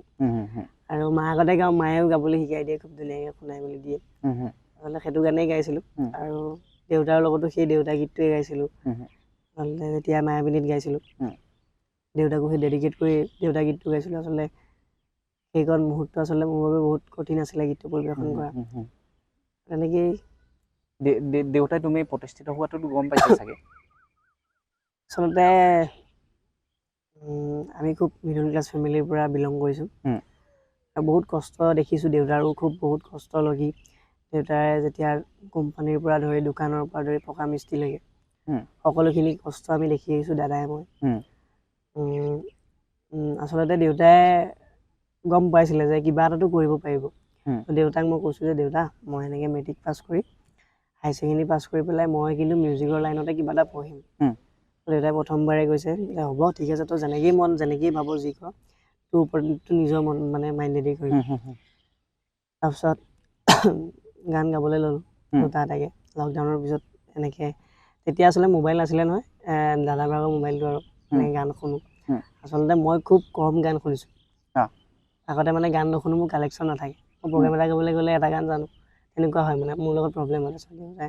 আৰু মা আগতে গাওঁ মায়েও গাবলৈ শিকাই দিয়ে খুব ধুনীয়াকৈ শুনাই মেলি দিয়ে আচলতে সেইটো গানেই গাইছিলোঁ আৰু দেউতাৰ লগতো সেই দেউতা গীতটোৱে গাইছিলোঁ আচলতে যেতিয়া মায়াবিনীত গাইছিলোঁ দেউতাকো সেই ডেডিকেট কৰি দেউতা গীতটো গাইছিলোঁ আচলতে সেইকণ মুহূৰ্ত আচলতে মোৰ বাবে বহুত কঠিন আছিলে গীতটো পৰিৱেশন কৰা তেনেকেই দেউতাই তুমি প্ৰতিষ্ঠিত হোৱাটো গম পাইছা চাগে আচলতে আমি খুব মিডল ক্লাছ ফেমিলিৰ পৰা বিলং কৰিছোঁ আৰু বহুত কষ্ট দেখিছোঁ দেউতাৰো খুব বহুত কষ্ট লাগি দেউতাই যেতিয়া কোম্পানীৰ পৰা ধৰি দোকানৰ পৰা ধৰি পকা মিস্ত্ৰীলৈকে সকলোখিনি কষ্ট আমি দেখি আহিছোঁ দাদাই মই আচলতে দেউতাই গম পাইছিলে যে কিবা এটাতো কৰিব পাৰিব দেউতাক মই কৈছোঁ যে দেউতা মই এনেকৈ মেট্ৰিক পাছ কৰি হাই ছেকেণ্ডেৰী পাছ কৰি পেলাই মই কিন্তু মিউজিকৰ লাইনতে কিবা এটা পঢ়িম দেউতাই প্ৰথমবাৰে কৈছে যে হ'ব ঠিক আছে তই যেনেকেই ভাব যি কৰ তোৰ ওপৰত নিজৰ মন মানে মাইণ্ডেদি কৰিম তাৰপিছত গান গাবলৈ ল'লোঁ দুটা এটাকৈ লকডাউনৰ পিছত এনেকৈ তেতিয়া আচলতে মোবাইল নাছিলে নহয় দাদাৰ ভাগৰ মোবাইলটো আৰু এনেকৈ গান শুনো আচলতে মই খুব কম গান শুনিছোঁ আগতে মানে গান নুশুনো মোৰ কালেকশ্যন নাথাকে মই প্ৰগ্ৰেম এটা গাবলৈ গ'লে এটা গান জানো তেনেকুৱা হয় মানে মোৰ লগত প্ৰব্লেম হয় আচলতে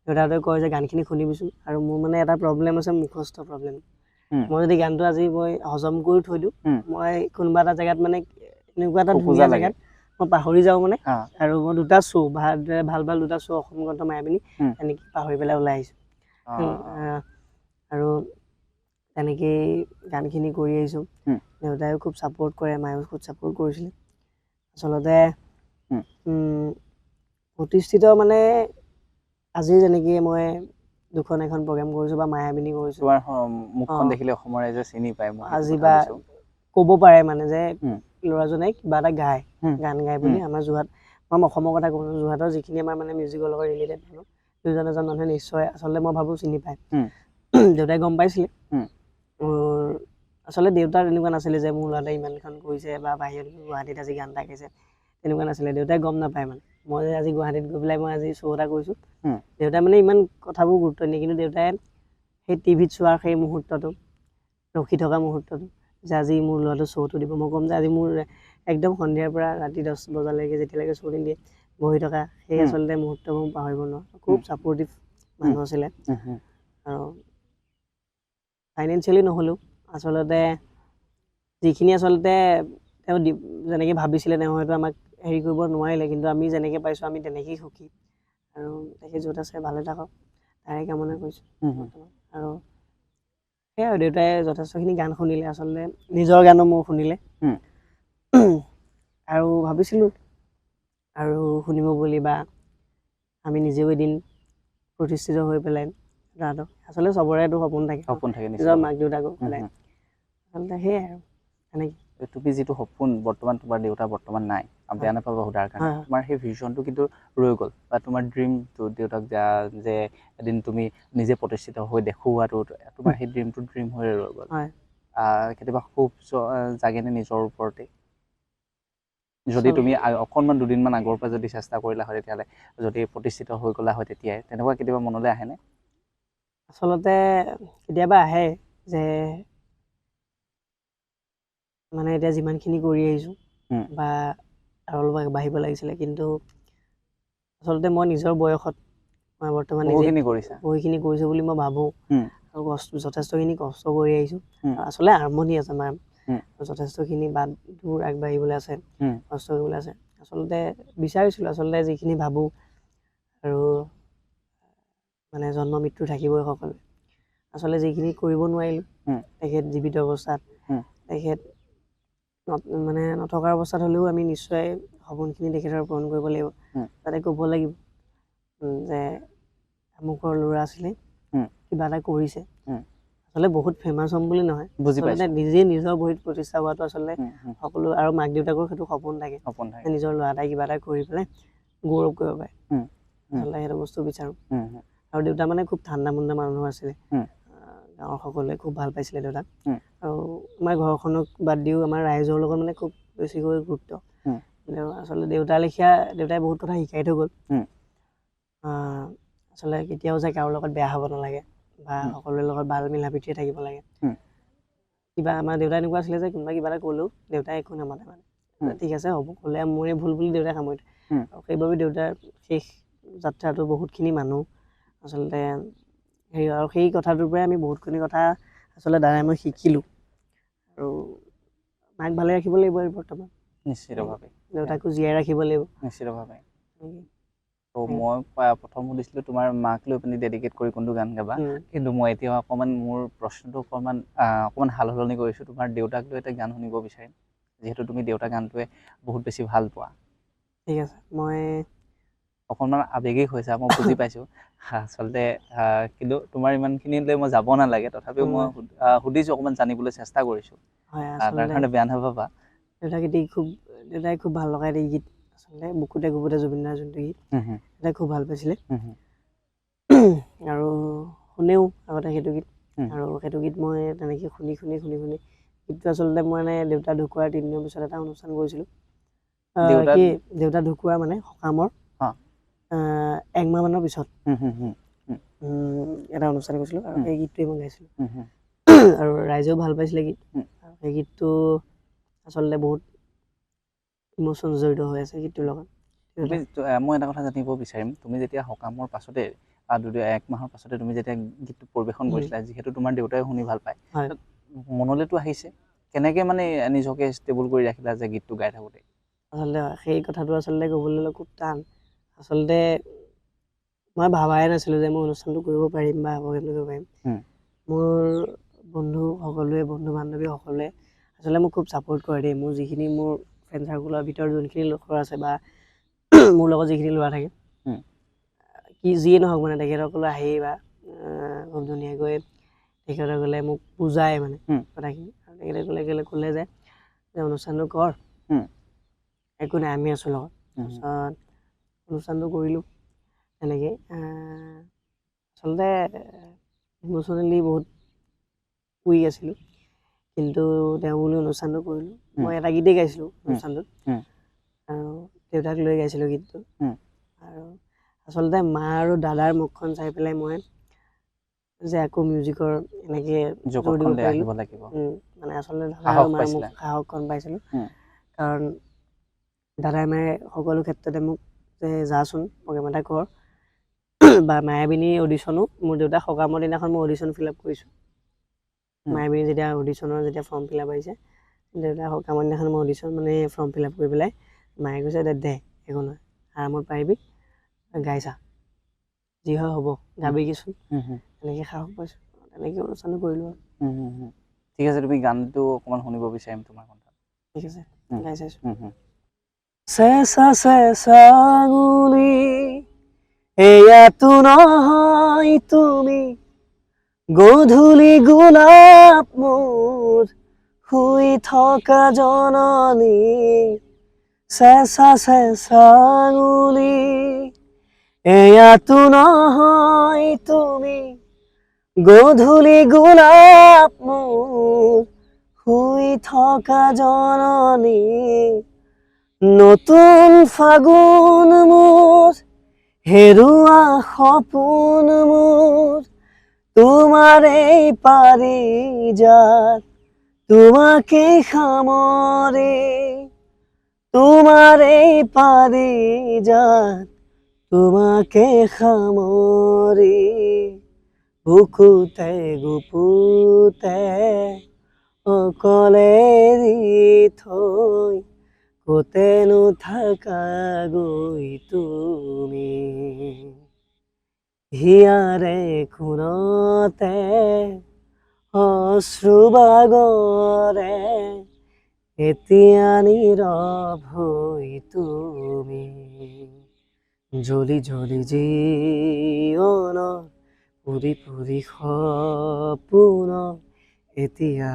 দেউতাহঁতে কয় যে গানখিনি শুনিবিচোন আৰু মোৰ মানে এটা প্ৰব্লেম আছে মুখস্থ প্ৰব্লেম মই যদি গানটো আজি মই হজম কৰি থৈ দিওঁ মই কোনোবা এটা জেগাত মানে এনেকুৱা এটা ধুনীয়া জেগাত মই পাহৰি যাওঁ মানে আৰু মই দুটা শ্ব' ভাল ভাল দুটা শ্ব' অসম গ্ৰন্থ মায়াবিনী এনেকৈ পাহৰি পেলাই ওলাই আহিছোঁ আৰু তেনেকেই গানখিনি কৰি আহিছোঁ দেউতাইও খুব ছাপোৰ্ট কৰে মায়েও খুব ছাপোৰ্ট কৰিছিলে আচলতে প্ৰতিষ্ঠিত মানে আজি যেনেকৈ মই দুখন এখন প্ৰগ্ৰেম কৰিছোঁ বা মায়াবিনী কৰিছোঁ তোমাৰ মুখখন দেখিলে অসমৰ ৰাইজে চিনি পায় আজি বা ক'ব পাৰে মানে যে উম, ল'ৰাজনে কিবা এটা গায় উম, গান গায় বুলি আমাৰ যোৰহাট মই অসমৰ কথা ক'ব যোৰহাটৰ যিখিনি আমাৰ মানে মিউজিকৰ লগত ৰিলেটেড মানুহ দুজন এজন মানুহে নিশ্চয় আচলতে মই ভাবোঁ চিনি পায় উম, দেউতাই গম পাইছিলে উম, আচলতে দেউতাৰ তেনেকুৱা নাছিলে যে মোৰ ল'ৰাটোৱে ইমানখন কৰিছে বা বাহিৰত গুৱাহাটীত আজি গান এটা গাইছে তেনেকুৱা নাছিলে দেউতাই গম নাপায় মানে মই যে আজি গুৱাহাটীত গৈ পেলাই মই আজি শ্ব' এটা কৰিছোঁ উম, দেউতাই মানে ইমান কথাবোৰ গুৰুত্ব নিদিয়ে কিন্তু দেউতাই সেই টিভিত চোৱাৰ সেই মুহূৰ্তটো ৰখি থকা মুহূৰ্তটো যে আজি মোৰ ল'ৰাটো শ্ব'টো দিব মই ক'ম যে আজি মোৰ একদম সন্ধিয়াৰ পৰা ৰাতি 10 বজালৈকে যেতিয়ালৈকে শ্ব'টো দিয়ে বহি থকা সেই আচলতে মুহূৰ্তবোৰ পাহৰিব নোৱাৰোঁ খুব ছাপৰ্টিভ মানুহ আছিলে আৰু ফাইনেন্সিয়েলি নহ'লেও আচলতে যিখিনি আচলতে তেওঁ যেনেকৈ ভাবিছিলে তেওঁ হয়তো আমাক হেৰি কৰিব নোৱাৰিলে কিন্তু আমি যেনেকৈ পাইছোঁ আমি তেনেকেই সুখী আৰু তেখেত য'ত আছে ভালে থাকক তাৰে কামনা কৰিছোঁ আৰু সেয়াই আৰু দেউতাই যথেষ্টখিনি গান শুনিলে আচলতে নিজৰ গানো মোৰ শুনিলে আৰু ভাবিছিলোঁ আৰু শুনিব বুলি বা আমি নিজেও এদিন প্ৰতিষ্ঠিত হৈ পেলাই ল'ৰাটো আচলতে চবৰে এইটো সপোন থাকে নিজৰ মাক দেউতাকক সদায় আচলতে সেয়াই আৰু তেনেকৈ তুমি যিটো সপোন বৰ্তমান তোমাৰ দেউতা বৰ্তমান নাই বেয়া নাপাবা সোধাৰ কাৰণে তোমাৰ সেই ভিজনটো কিন্তু ৰৈ গ'ল বা তোমাৰ ড্ৰিমটো দেউতাক যে এদিন তুমি নিজে প্ৰতিষ্ঠিত হৈ দেখুওৱাটো তোমাৰ সেই ড্ৰিমটো ড্ৰিম হৈ ৰৈ গ'ল কেতিয়াবা খুব জাগেনে নিজৰ ওপৰতে যদি তুমি অকণমান দুদিনমান আগৰ পৰা যদি চেষ্টা কৰিলা হয় তেতিয়াহ'লে যদি প্ৰতিষ্ঠিত হৈ গ'লা হয় তেতিয়াই তেনেকুৱা কেতিয়াবা মনলৈ আহেনে আচলতে কেতিয়াবা আহে যে মানে এতিয়া যিমানখিনি কৰি আহিছোঁ বা আৰু অলপ বাঢ়িব লাগিছিলে কিন্তু আচলতে মই নিজৰ বয়সত মই বৰ্তমান নিজে বহুখিনি কৰিছোঁ বুলি মই ভাবোঁ আৰু যথেষ্টখিনি কষ্ট কৰি আহিছোঁ আচলতে আৰম্ভণি আছে আমাৰ যথেষ্টখিনি বাট দূৰ আগবাঢ়িবলৈ আছে কষ্ট কৰিবলৈ আছে আচলতে বিচাৰিছিলোঁ আচলতে যিখিনি ভাবোঁ আৰু মানে জন্ম মৃত্যু থাকিবই সকলোৱে আচলতে যিখিনি কৰিব নোৱাৰিলোঁ তেখেত জীৱিত অৱস্থাত তেখেত মানে নথকাৰ অৱস্থাত হ'লেও আমি নিশ্চয় সপোনখিনি তেখেতৰ পূৰণ কৰিব লাগিব তাতে ক'ব লাগিব যে আমুকৰ ল'ৰা আছিলে কিবা এটা কৰিছে আচলতে বহুত ফেমাছ হ'ম বুলি নহয় আচলতে নিজে নিজৰ ভৰিত প্ৰতিষ্ঠা হোৱাটো আচলতে সকলো আৰু মাক দেউতাকৰ সেইটো সপোন থাকে নিজৰ ল'ৰা এটাই কিবা এটা কৰি পেলাই গৌৰৱ কৰিব পাৰে আচলতে সেইটো বস্তু বিচাৰোঁ আৰু দেউতা মানে খুব ঠাণ্ডা মুণ্ডা মানুহ আছিলে গাঁৱৰ সকলোৱে খুব ভাল পাইছিলে দেউতাক আৰু আমাৰ ঘৰখনক বাদ দিও আমাৰ ৰাইজৰ লগত মানে খুব বেছিকৈ গুৰুত্ব আচলতে দেউতাৰ লেখীয়া দেউতাই বহুত কথা শিকাই থৈ গ'ল আচলতে কেতিয়াও যে কাৰো লগত বেয়া হ'ব নালাগে বা সকলোৰে লগত ভাল মিলা প্ৰীতিৰে থাকিব লাগে কিবা আমাৰ দেউতা এনেকুৱা আছিলে যে কোনোবা কিবা এটা ক'লেও দেউতাই একো নামানে মানে ঠিক আছে হ'ব ক'লে মোৰে ভুল বুলি দেউতাই সামৰি থয় আৰু সেইবাবে দেউতাৰ শেষ যাত্ৰাটো বহুতখিনি মানুহ আচলতে হেৰি আৰু সেই কথাটোৰ পৰাই আমি বহুতখিনি কথা আচলতে দাদাই মই শিকিলোঁ আৰু মাক ভালে ৰাখিব লাগিব আৰু বৰ্তমান নিশ্চিতভাৱে দেউতাকো জীয়াই ৰাখিব লাগিব নিশ্চিতভাৱে ত' মই প্ৰথম সুধিছিলোঁ তোমাৰ মাক লৈ পিনি ডেডিকেট কৰি কোনটো গান গাবা কিন্তু মই এতিয়া অকণমান মোৰ প্ৰশ্নটো অকণমান সাল সলনি কৰিছোঁ তোমাৰ দেউতাক লৈ এটা গান শুনিব বিচাৰিম যিহেতু তুমি দেউতা গানটোৱে বহুত বেছি ভাল পোৱা ঠিক আছে মই অকণমান আৱেগিক হৈছে মই বুজি পাইছোঁ আচলতে কিন্তু তোমাৰ ইমানখিনিলৈ মই যাব নালাগে তথাপিও মই সুধিছোঁ অকণমান জানিবলৈ চেষ্টা কৰিছোঁ তাৰ কাৰণে বেয়া নাপাবা দেউতাই খুব ভাল লগা এই গীত আচলতে বুকুতে কুকুতে জুবিনদাৰ যোনটো গীত দেউতাই খুব ভাল পাইছিলে আৰু শুনেও আগতে সেইটো গীত আৰু সেইটো গীত মই তেনেকৈ শুনি গীতটো আচলতে মই মানে দেউতা ঢুকুৱাৰ 3 দিনৰ পিছত এটা অনুষ্ঠান কৰিছিলোঁ কি দেউতা ঢুকুৱাৰ মানে সকামৰ 1 মাহমানৰ পিছত এটা অনুষ্ঠান কৰিছিলোঁ আৰু সেই গীতটোৱে মই গাইছিলোঁ আৰু ৰাইজেও ভাল পাইছিলে গীত আৰু সেই গীতটো আচলতে বহুত ইম'শ্যন জড়িত হৈ আছে গীতটোৰ লগত মই এটা কথা জানিব বিচাৰিম তুমি যেতিয়া সকামৰ পাছতে 1 মাহৰ পাছতে তুমি যেতিয়া গীতটো পৰিৱেশন কৰিছিলা যিহেতু তোমাৰ দেউতাই শুনি ভাল পায় মনলৈতো আহিছে কেনেকৈ মানে নিজকে ষ্টেবল কৰি ৰাখিলা যে গীতটো গাই থাকোঁতে আচলতে সেই কথাটো আচলতে ক'বলৈ খুব টান আচলতে মই ভাবাই নাছিলোঁ যে মই অনুষ্ঠানটো কৰিব পাৰিম বা কৰিব পাৰিম মোৰ বন্ধু বান্ধৱী সকলোৱে আচলতে মোক খুব ছাপোৰ্ট কৰে দেই মোৰ যিখিনি মোৰ ফ্ৰেণ্ড চাৰ্কুলৰ ভিতৰত যোনখিনি লোকৰ আছে বা মোৰ লগত যিখিনি ল'ৰা থাকে কি যিয়ে নহওক মানে তেখেতসকলে আহি বা খুব ধুনীয়াকৈ তেখেতসকলে মোক বুজায় মানে কথাখিনি আৰু তেখেতসকলে ক'লে যে যে অনুষ্ঠানটো কৰ হুম। একো নাই আমি আছোঁ লগত তাৰপিছত অনুষ্ঠানটো কৰিলোঁ তেনেকৈ আচলতে ইম'চনেলি বহুত উইক আছিলোঁ কিন্তু তেওঁ বুলি অনুষ্ঠানটো কৰিলোঁ মই এটা গীতেই গাইছিলোঁ অনুষ্ঠানটোত আৰু দেউতাক লৈ গাইছিলোঁ গীতটো আৰু আচলতে মা আৰু দাদাৰ মুখখন চাই পেলাই মই যে আকৌ মিউজিকৰ এনেকৈ জোৰ দিব পাৰিলোঁ মানে আচলতে দাদা আৰু মাৰ মোক সাহসখন পাইছিলোঁ কাৰণ দাদাই মায়ে সকলো ক্ষেত্ৰতে মোক যে যাচোন প্ৰগ্ৰেম এটা কৰ বা মায়াবিনী অডিশ্যনো মোৰ দেউতাক সকামৰ দিনাখন মই অডিশ্যন ফিল আপ কৰিছোঁ মায়াবিনী যেতিয়া অডিশ্যনৰ যেতিয়া ফৰ্ম ফিল আপ আহিছে দেউতাই সকামৰ দিনাখন মই অডিশ্যন মানে ফৰ্ম ফিল আপ কৰি পেলাই মায়ে কৈছে দে একো নহয় আৰামত পাৰিবি গাইছা যি হয় হ'ব গাবি কিছুন তেনেকৈ সাহস পাইছোঁ তেনেকৈ অনুষ্ঠানটো কৰিলোঁ আৰু ঠিক আছে তুমি গানটো অকণমান শুনিব বিচাৰিম তোমাৰ কণ্ঠত ঠিক আছে গাই চাইছোঁ চেঁচা আঙুলি এয়াতো নহয় তুমি গধূলি গোলাপ মোৰ শুই থকা জননী চেঁচা আঙুলি এয়াতো নহয় তুমি গধূলি গোলাপ মোৰ শুই থকা জননী নতুন ফাগুন মোৰ হেৰুৱা সপোন মোৰ তোমাৰেই পাৰিজাত তোমাকে সামৰে তোমাৰেই পাৰিজাত তোমাকে সামৰি বুকুতে গুপুতে অকলে এৰি থৈ কতেনো থাকা গৈ তুমি হিয়াৰে কোণতে অশ্ৰুবাগৰে এতিয়া নীৰৱ হৈ তুমি জ্বলি জীৱনৰ পুৰি সপোন এতিয়া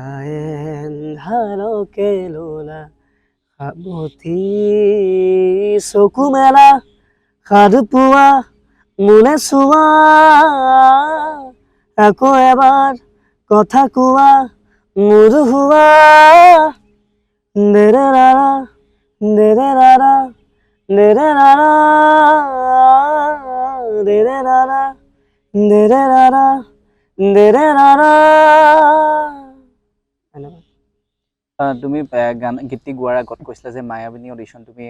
এন্ধাৰকে ললা সাৱতি চকু মেলা সাধু পোৱা মোলে চোৱা আকৌ এবাৰ কথা কোৱা মোৰ হোৱা দেৰে ৰাৰা দেৰে ৰাৰা দেৰে ৰাৰা দেৰে ৰাৰা দেৰে ৰাৰা দেৰে ৰাৰা তুমি গান গীতটি গোৱাৰ আগত কৈছিলা যে মায়াবিনী অডিশ্যন তুমি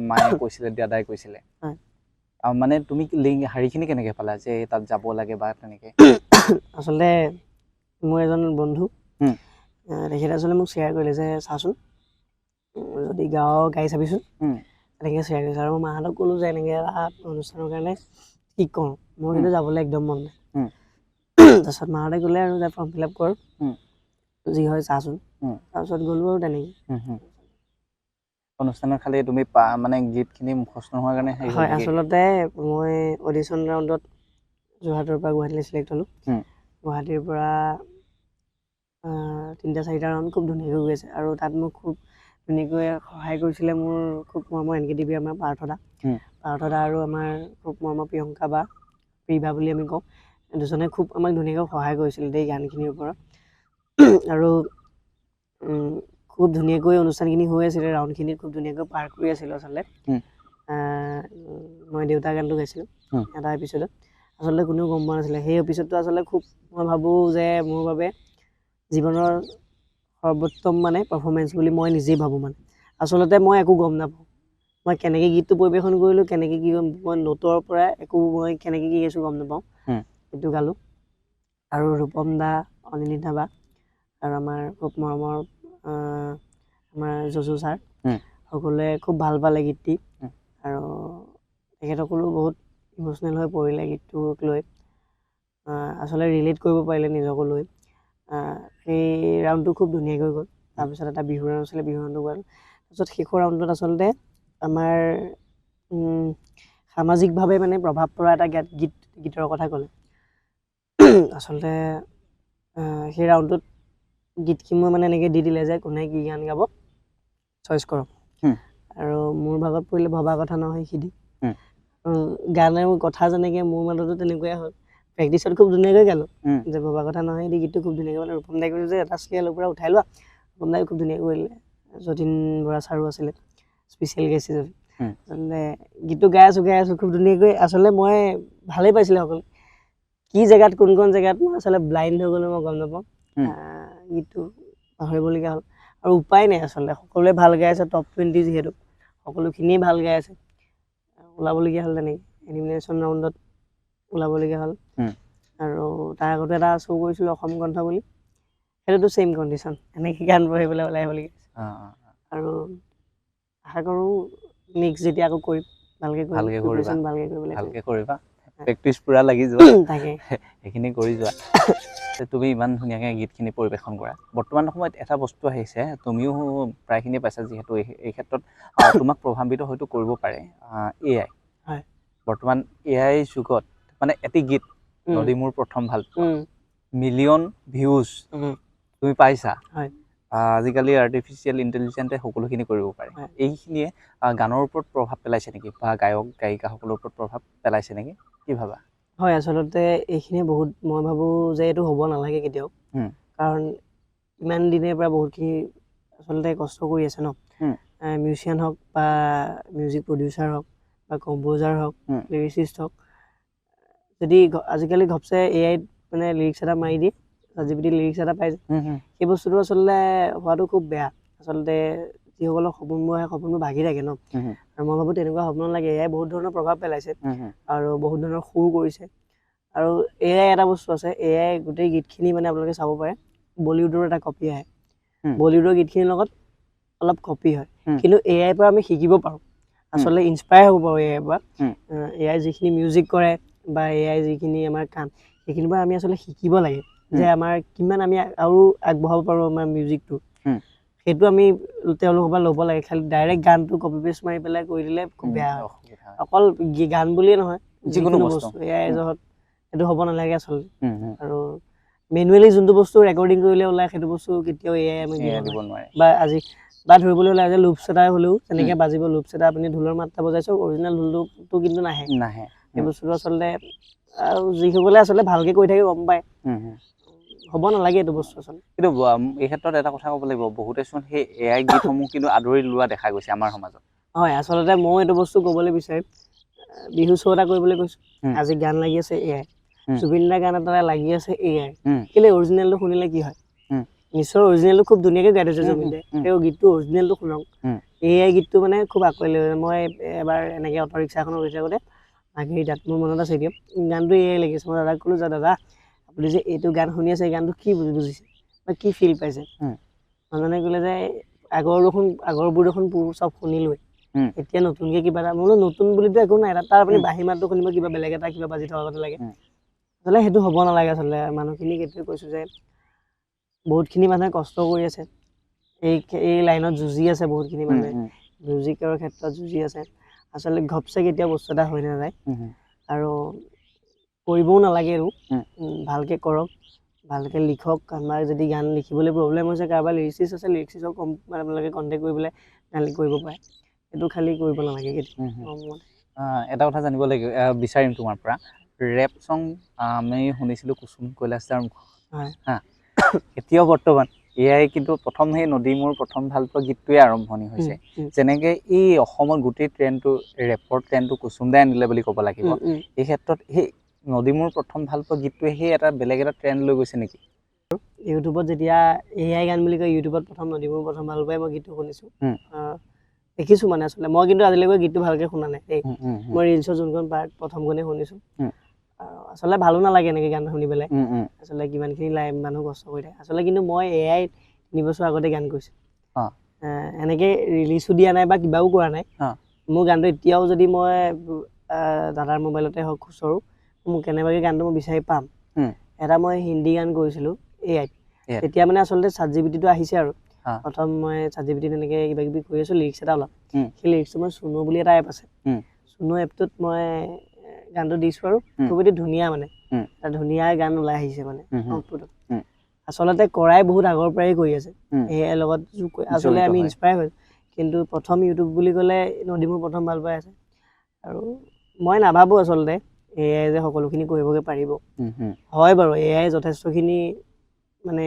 মায়ে কৈছিলে দাদাই কৈছিলে মানে তুমি শাৰীখিনি কেনেকৈ পালা যে তাত যাব লাগে বা তেনেকৈ আচলতে মোৰ এজন বন্ধু তেখেতে আচলতে মোক শ্বেয়াৰ কৰিলে যে চাচোন যদি গাই চাবিচোন তেনেকৈ শ্বেয়াৰ কৰিছে আৰু মই মাহঁতক ক'লোঁ যে এনেকৈ এটা অনুষ্ঠানৰ কাৰণে কি কৰোঁ মোৰ কিন্তু যাবলৈ একদম মন নাই তাৰপিছত মাহঁতে ক'লে আৰু যে ফৰ্ম ফিল আপ কৰ যি হয় চাচোন তাৰপিছত গ'লোঁ আৰু তেনেকৈ অনুষ্ঠানৰ খালি তুমি মানে গীতখিনি মুখস্থ নোহোৱাৰ কাৰণে হয় আচলতে মই অডিশ্যন ৰাউণ্ডত যোৰহাটৰ পৰা গুৱাহাটীলৈ চিলেক্ট হ'লোঁ গুৱাহাটীৰ পৰা 3-4টা ৰাউণ্ড খুব ধুনীয়াকৈ গৈ আছে আৰু তাত মোক খুব ধুনীয়াকৈ সহায় কৰিছিলে মোৰ খুব মৰমৰ NKTV আমাৰ পাৰ্থদা আৰু আমাৰ খুব মৰমৰ প্ৰিয়ংকা বা প্ৰিভা বুলি আমি কওঁ দুজনে খুব আমাক ধুনীয়াকৈ সহায় কৰিছিলে দেই গানখিনিৰ ওপৰত আৰু খুব ধুনীয়াকৈ অনুষ্ঠানখিনি হৈ আছিলে ৰাউণ্ডখিনিত খুব ধুনীয়াকৈ পাৰ কৰি আছিলোঁ আচলতে মই দেউতাৰ গানটো গাইছিলোঁ এটা এপিছ'ডত আচলতে কোনেও গম পোৱা নাছিলে সেই এপিছ'ডটো আচলতে খুব মই ভাবোঁ যে মোৰ বাবে জীৱনৰ সৰ্বোত্তম মানে পাৰফৰ্মেঞ্চ বুলি মই নিজেই ভাবোঁ মানে আচলতে মই একো গম নাপাওঁ মই কেনেকৈ গীতটো পৰিৱেশন কৰিলোঁ কেনেকৈ কি মই নোটৰ পৰা একো মই কেনেকৈ কি গাইছোঁ গম নাপাওঁ সেইটো গালোঁ আৰু ৰূপম দা অনিলিতা বা আৰু আমাৰ খুব মৰমৰ আমাৰ যজু ছাৰ সকলোৱে খুব ভাল পালে গীতটি আৰু তেখেতসকলো বহুত ইম'চনেল হৈ পৰিলে গীতটোক লৈ আচলতে ৰিলেট কৰিব পাৰিলে নিজকো লৈ সেই ৰাউণ্ডটো খুব ধুনীয়াকৈ গ'ল তাৰপিছত এটা বিহু ৰাউণ্ড আছিলে বিহু ৰাউণ্ডটো গ'ল তাৰপিছত শেষৰ ৰাউণ্ডত আচলতে আমাৰ সামাজিকভাৱে মানে প্ৰভাৱ পৰা এটা গীতৰ কথা ক'লে আচলতে সেই ৰাউণ্ডটোত গীতখিনি মানে এনেকৈ দি দিলে যে কোনে কি গান গাব চইচ কৰক আৰু মোৰ ভাগত পৰিলে ভবা কথা নহয় সিদি হুম। গানৰ কথা যেনেকৈ মোৰ মাজতো তেনেকুৱাই হ'ল প্ৰেক্টিচত খুব ধুনীয়াকৈ গালোঁ যে ভবা কথা নহয় সিদি গীতটো খুব ধুনীয়াকৈ মানে ৰূপম দাই কৈছে যে এটা স্কেলৰ পৰা উঠাই লোৱা ৰূপম দাই খুব ধুনীয়াকৈ কৰিলে যতীন বৰা ছাৰো আছিলে স্পেচিয়েল গাইছে যদি আচলতে গীতটো গাই আছোঁ খুব ধুনীয়াকৈ আচলতে মই ভালেই পাইছিলে সকলোৱে কি জেগাত কোন জেগাত মই আচলতে ব্লাইণ্ড হৈ গ'লো মই গম নাপাওঁ গীতটো পাহৰিবলগীয়া হ'ল আৰু উপায় নাই আচলতে সকলোৱে ভাল গাই আছে টপ 20 যিহেতু সকলোখিনিয়ে ভাল গাই আছে ওলাবলগীয়া হ'ল তেনেকৈ এলিমিনেশ্যন ৰাউণ্ডত ওলাবলগীয়া হ'ল আৰু তাৰ আগতে এটা শ্ব' কৰিছিলোঁ অসম কণ্ঠ বুলি সেইটোতো ছেইম কণ্ডিশ্যন এনেকৈ গান পঢ়ি পেলাই ওলাই আহিবলগীয়া আৰু আশা কৰোঁ নেক্সট যেতিয়া আকৌ কৰিম ভালকৈ কৰিবা প্ৰেক্টিচ পুৰা লাগি যোৱা তাকে সেইখিনি কৰি যোৱা তুমি ইমান ধুনীয়াকৈ গীতখিনি পৰিৱেশন কৰা বৰ্তমান সময়ত এটা বস্তু আহিছে তুমিও প্ৰায়খিনিয়ে পাইছা যিহেতু এই ক্ষেত্ৰত তোমাক প্ৰভাৱিত হয়তো কৰিব পাৰে AI হয় বৰ্তমান AI যুগত মানে এটি গীত নদী মোৰ প্ৰথম ভাল মিলিয়ন ভিউজ তুমি পাইছা আজিকালি আৰ্টিফিচিয়েল ইণ্টেলিজেন্সে সকলোখিনি কৰিব পাৰে এইখিনিয়ে গানৰ ওপৰত প্ৰভাৱ পেলাইছে নেকি বা গায়ক গায়িকাসকলৰ ওপৰত প্ৰভাৱ পেলাইছে নেকি কি ভাবা হয় আচলতে এইখিনিয়ে বহুত মই ভাবোঁ যে এইটো হ'ব নালাগে কেতিয়াও কাৰণ ইমান দিনৰ পৰা বহুতখিনি আচলতে কষ্ট কৰি আছে ন মিউজিচিয়ান হওক বা মিউজিক প্ৰডিউচাৰ হওক বা কম্প'জাৰ হওক লিৰিচিষ্ট হওক যদি আজিকালি ঘপচে AIত মানে লিৰিক্স এটা মাৰি দিয়ে ChatGPT লিৰিক্স এটা পাই যায় সেই বস্তুটো আচলতে হোৱাটো খুব বেয়া আচলতে যিসকলৰ সপোনবোৰ আহে সপোনবোৰ ভাগি থাকে ন আৰু মই ভাবোঁ তেনেকুৱা হ'ব নালাগে AI বহুত ধৰণৰ প্ৰভাৱ পেলাইছে আৰু বহুত ধৰণৰ সুৰ কৰিছে আৰু AI এটা বস্তু আছে AI গোটেই গীতখিনি মানে আপোনালোকে চাব পাৰে বলিউডৰ এটা কপি আহে বলিউডৰ গীতখিনিৰ লগত অলপ কপি হয় কিন্তু AIৰ পৰা আমি শিকিব পাৰোঁ আচলতে ইনস্পায়াৰ হ'ব পাৰোঁ AIৰ পৰা AI যিখিনি মিউজিক কৰে বা AI যিখিনি আমাৰ কাম সেইখিনিৰ পৰা আমি আচলতে শিকিব লাগে যে আমাৰ কিমান আমি আৰু আগবঢ়াব পাৰোঁ আমাৰ মিউজিকটো সেইটো আমি তেওঁলোকৰ পৰা ল'ব লাগে খালি ডাইৰেক্ট গানটো কপি পেষ্ট মাৰি পেলাই কৰি দিলে খুব বেয়া হয় অকল গান বুলিয়ে নহয় যিকোনো বস্তু AI জহত সেইটো হ'ব নালাগে আচলতে আৰু মেনুৱেলি যোনটো বস্তু ৰেকৰ্ডিং কৰিলে ওলায় সেইটো বস্তু কেতিয়াও AI আমি দিব নোৱাৰে বা ধৰিবলৈ ওলাই যে লুপছ এটা হ'লেও তেনেকৈ বাজিব লুপছ এটা আপুনি ঢোলৰ মাত্ৰা বজাইছোঁ অৰিজিনেল ঢোলটো কিন্তু নাহে সেই বস্তুটো আচলতে আৰু যিসকলে আচলতে ভালকৈ কৰি থাকে গম পায় হ'ব নালাগে এইটো বস্তু আচলতে কিন্তু এই ক্ষেত্ৰত এটা কথা ক'ব লাগিব বহুতে চোন সেই AI গীতসমূহ কিন্তু আদৰি লোৱা দেখা গৈছে আমাৰ সমাজত হয় আচলতে মই এইটো বস্তু ক'বলৈ বিচাৰিম বিহু শ্ব' এটা কৰিবলৈ কৈছোঁ আজি গান লাগি আছে AI জুবিন দাৰ গান এটা লাগি আছে AI কেলৈ অৰিজিনেলটো শুনিলে কি হয় নিশ্চয় অৰিজিনেলটো খুব ধুনীয়াকৈ গাই থৈছে জুবিন দাই সেই গীতটো অৰিজিনেলটো শুনক AI গীতটো মানে খুব আঁকোৱালি লৈ মই এবাৰ এনেকৈ অটো ৰিক্সা এখনত গৈ থাকোঁতে মাঘেৰিটাত মোৰ মনত আছে এতিয়া গানটো AI লাগিছে মই দাদাক ক'লোঁ যে দাদা আপুনি যে এইটো গান শুনি আছে এই গানটো কি বুজিছে বা কি ফিল পাইছে মানুহজনে ক'লে যে আগৰবোৰ দেখোন চব শুনিলোৱে এতিয়া নতুনকৈ কিবা এটা মই বোলো নতুন বুলিতো একো নাই তাৰ আপুনি বাঁহী মাতটো শুনিব কিবা বেলেগ এটা কিবা বাজি থকা কথা লাগে আচলতে সেইটো হ'ব নালাগে আচলতে মানুহখিনিক এইটোৱে কৈছোঁ যে বহুতখিনি মানুহে কষ্ট কৰি আছে এই লাইনত যুঁজি আছে বহুতখিনি মানুহে মিউজিকৰ ক্ষেত্ৰত যুঁজি আছে আচলতে ঘপচে কেতিয়াও বস্তু এটা হৈ নাযায় আৰু কৰিবও নালাগে আৰু ভালকৈ কৰক ভালকৈ লিখক আমাৰ যদি গান লিখিবলৈ প্ৰব্লেম হৈছে কাৰোবাৰ লিৰিচিষ্ট আছে লিৰিচিষ্টক আপোনালোকে কণ্টেক্ট কৰি পেলাই গান কৰিব পাৰে সেইটো খালি কৰিব নালাগে কেতিয়াও এটা কথা জানিব লাগিব বিচাৰিম তোমাৰ পৰা ৰেপ চং আমি শুনিছিলোঁ কুসুম কৈলাশদাৰ মুখত এতিয়াও বৰ্তমান AI কিন্তু প্ৰথম সেই নদী মোৰ প্ৰথম ভাল পোৱা গীতটোৱে আৰম্ভণি হৈছে যেনেকৈ এই অসমৰ গোটেই ট্ৰেণ্ডটো ৰেপৰ ট্ৰেণ্ডটো কুসুম দাই আনিলে বুলি ক'ব লাগিব এই ক্ষেত্ৰত সেই নদী মোৰ প্ৰথম ভাল পোৱা গীতটোৱে সেই এটা বেলেগ এটা ট্ৰেণ্ড লৈ গৈছে নেকি ইউটিউবত যেতিয়া AI গান বুলি কয় ইউটিউবত প্ৰথম নদী মোৰ প্ৰথম ভাল পাই মই গীতটো শুনিছোঁ দেখিছোঁ মানে আচলতে মই কিন্তু আজিলৈকে গীতটো ভালকৈ শুনা নাই দেই মই ৰিলছৰ যোনখন পাৰ্ট প্ৰথমখনেই শুনিছোঁ আচলতে ভালো নালাগে এনেকৈ গান শুনি পেলাই আচলতে কিমানখিনি মানুহ কষ্ট কৰি থাকে আচলতে কিন্তু মই AI 3 বছৰ আগতে গান কৰিছোঁ এনেকৈ ৰিলিজো দিয়া নাই বা কিবাও কৰা নাই মোৰ গানটো এতিয়াও যদি মই দাদাৰ মোবাইলতে হওক খুচৰোঁ মোক কেনেবাকৈ গানটো মই বিচাৰি পাম এটা মই হিন্দী গান কৰিছিলোঁ AIত তেতিয়া মানে আচলতে ChatGPTটো আহিছে আৰু প্ৰথম মই ChatGPTত এনেকৈ কিবা কিবি কৰি আছোঁ লিৰিক্স এটা ওলাম সেই লিৰিক্সটো মই চুনো বুলি এটা এপ আছে চুনো এপটোত মই গানটো দিছোঁ আৰু খুব এটি ধুনীয়া মানে এটা ধুনীয়া গান ওলাই আহিছে মানে আউটপুটত আচলতে কৰাই বহুত আগৰ পৰাই কৰি আছে AI লগত আচলতে আমি ইনস্পায়াৰ হৈছোঁ কিন্তু প্ৰথম ইউটিউব বুলি ক'লে নদী মোৰ প্ৰথম ভাল পাই আছে আৰু মই নাভাবোঁ আচলতে এআই যে সকলোখিনি কৰিবগৈ পাৰিব হয় বাৰু এআই যথেষ্টখিনি মানে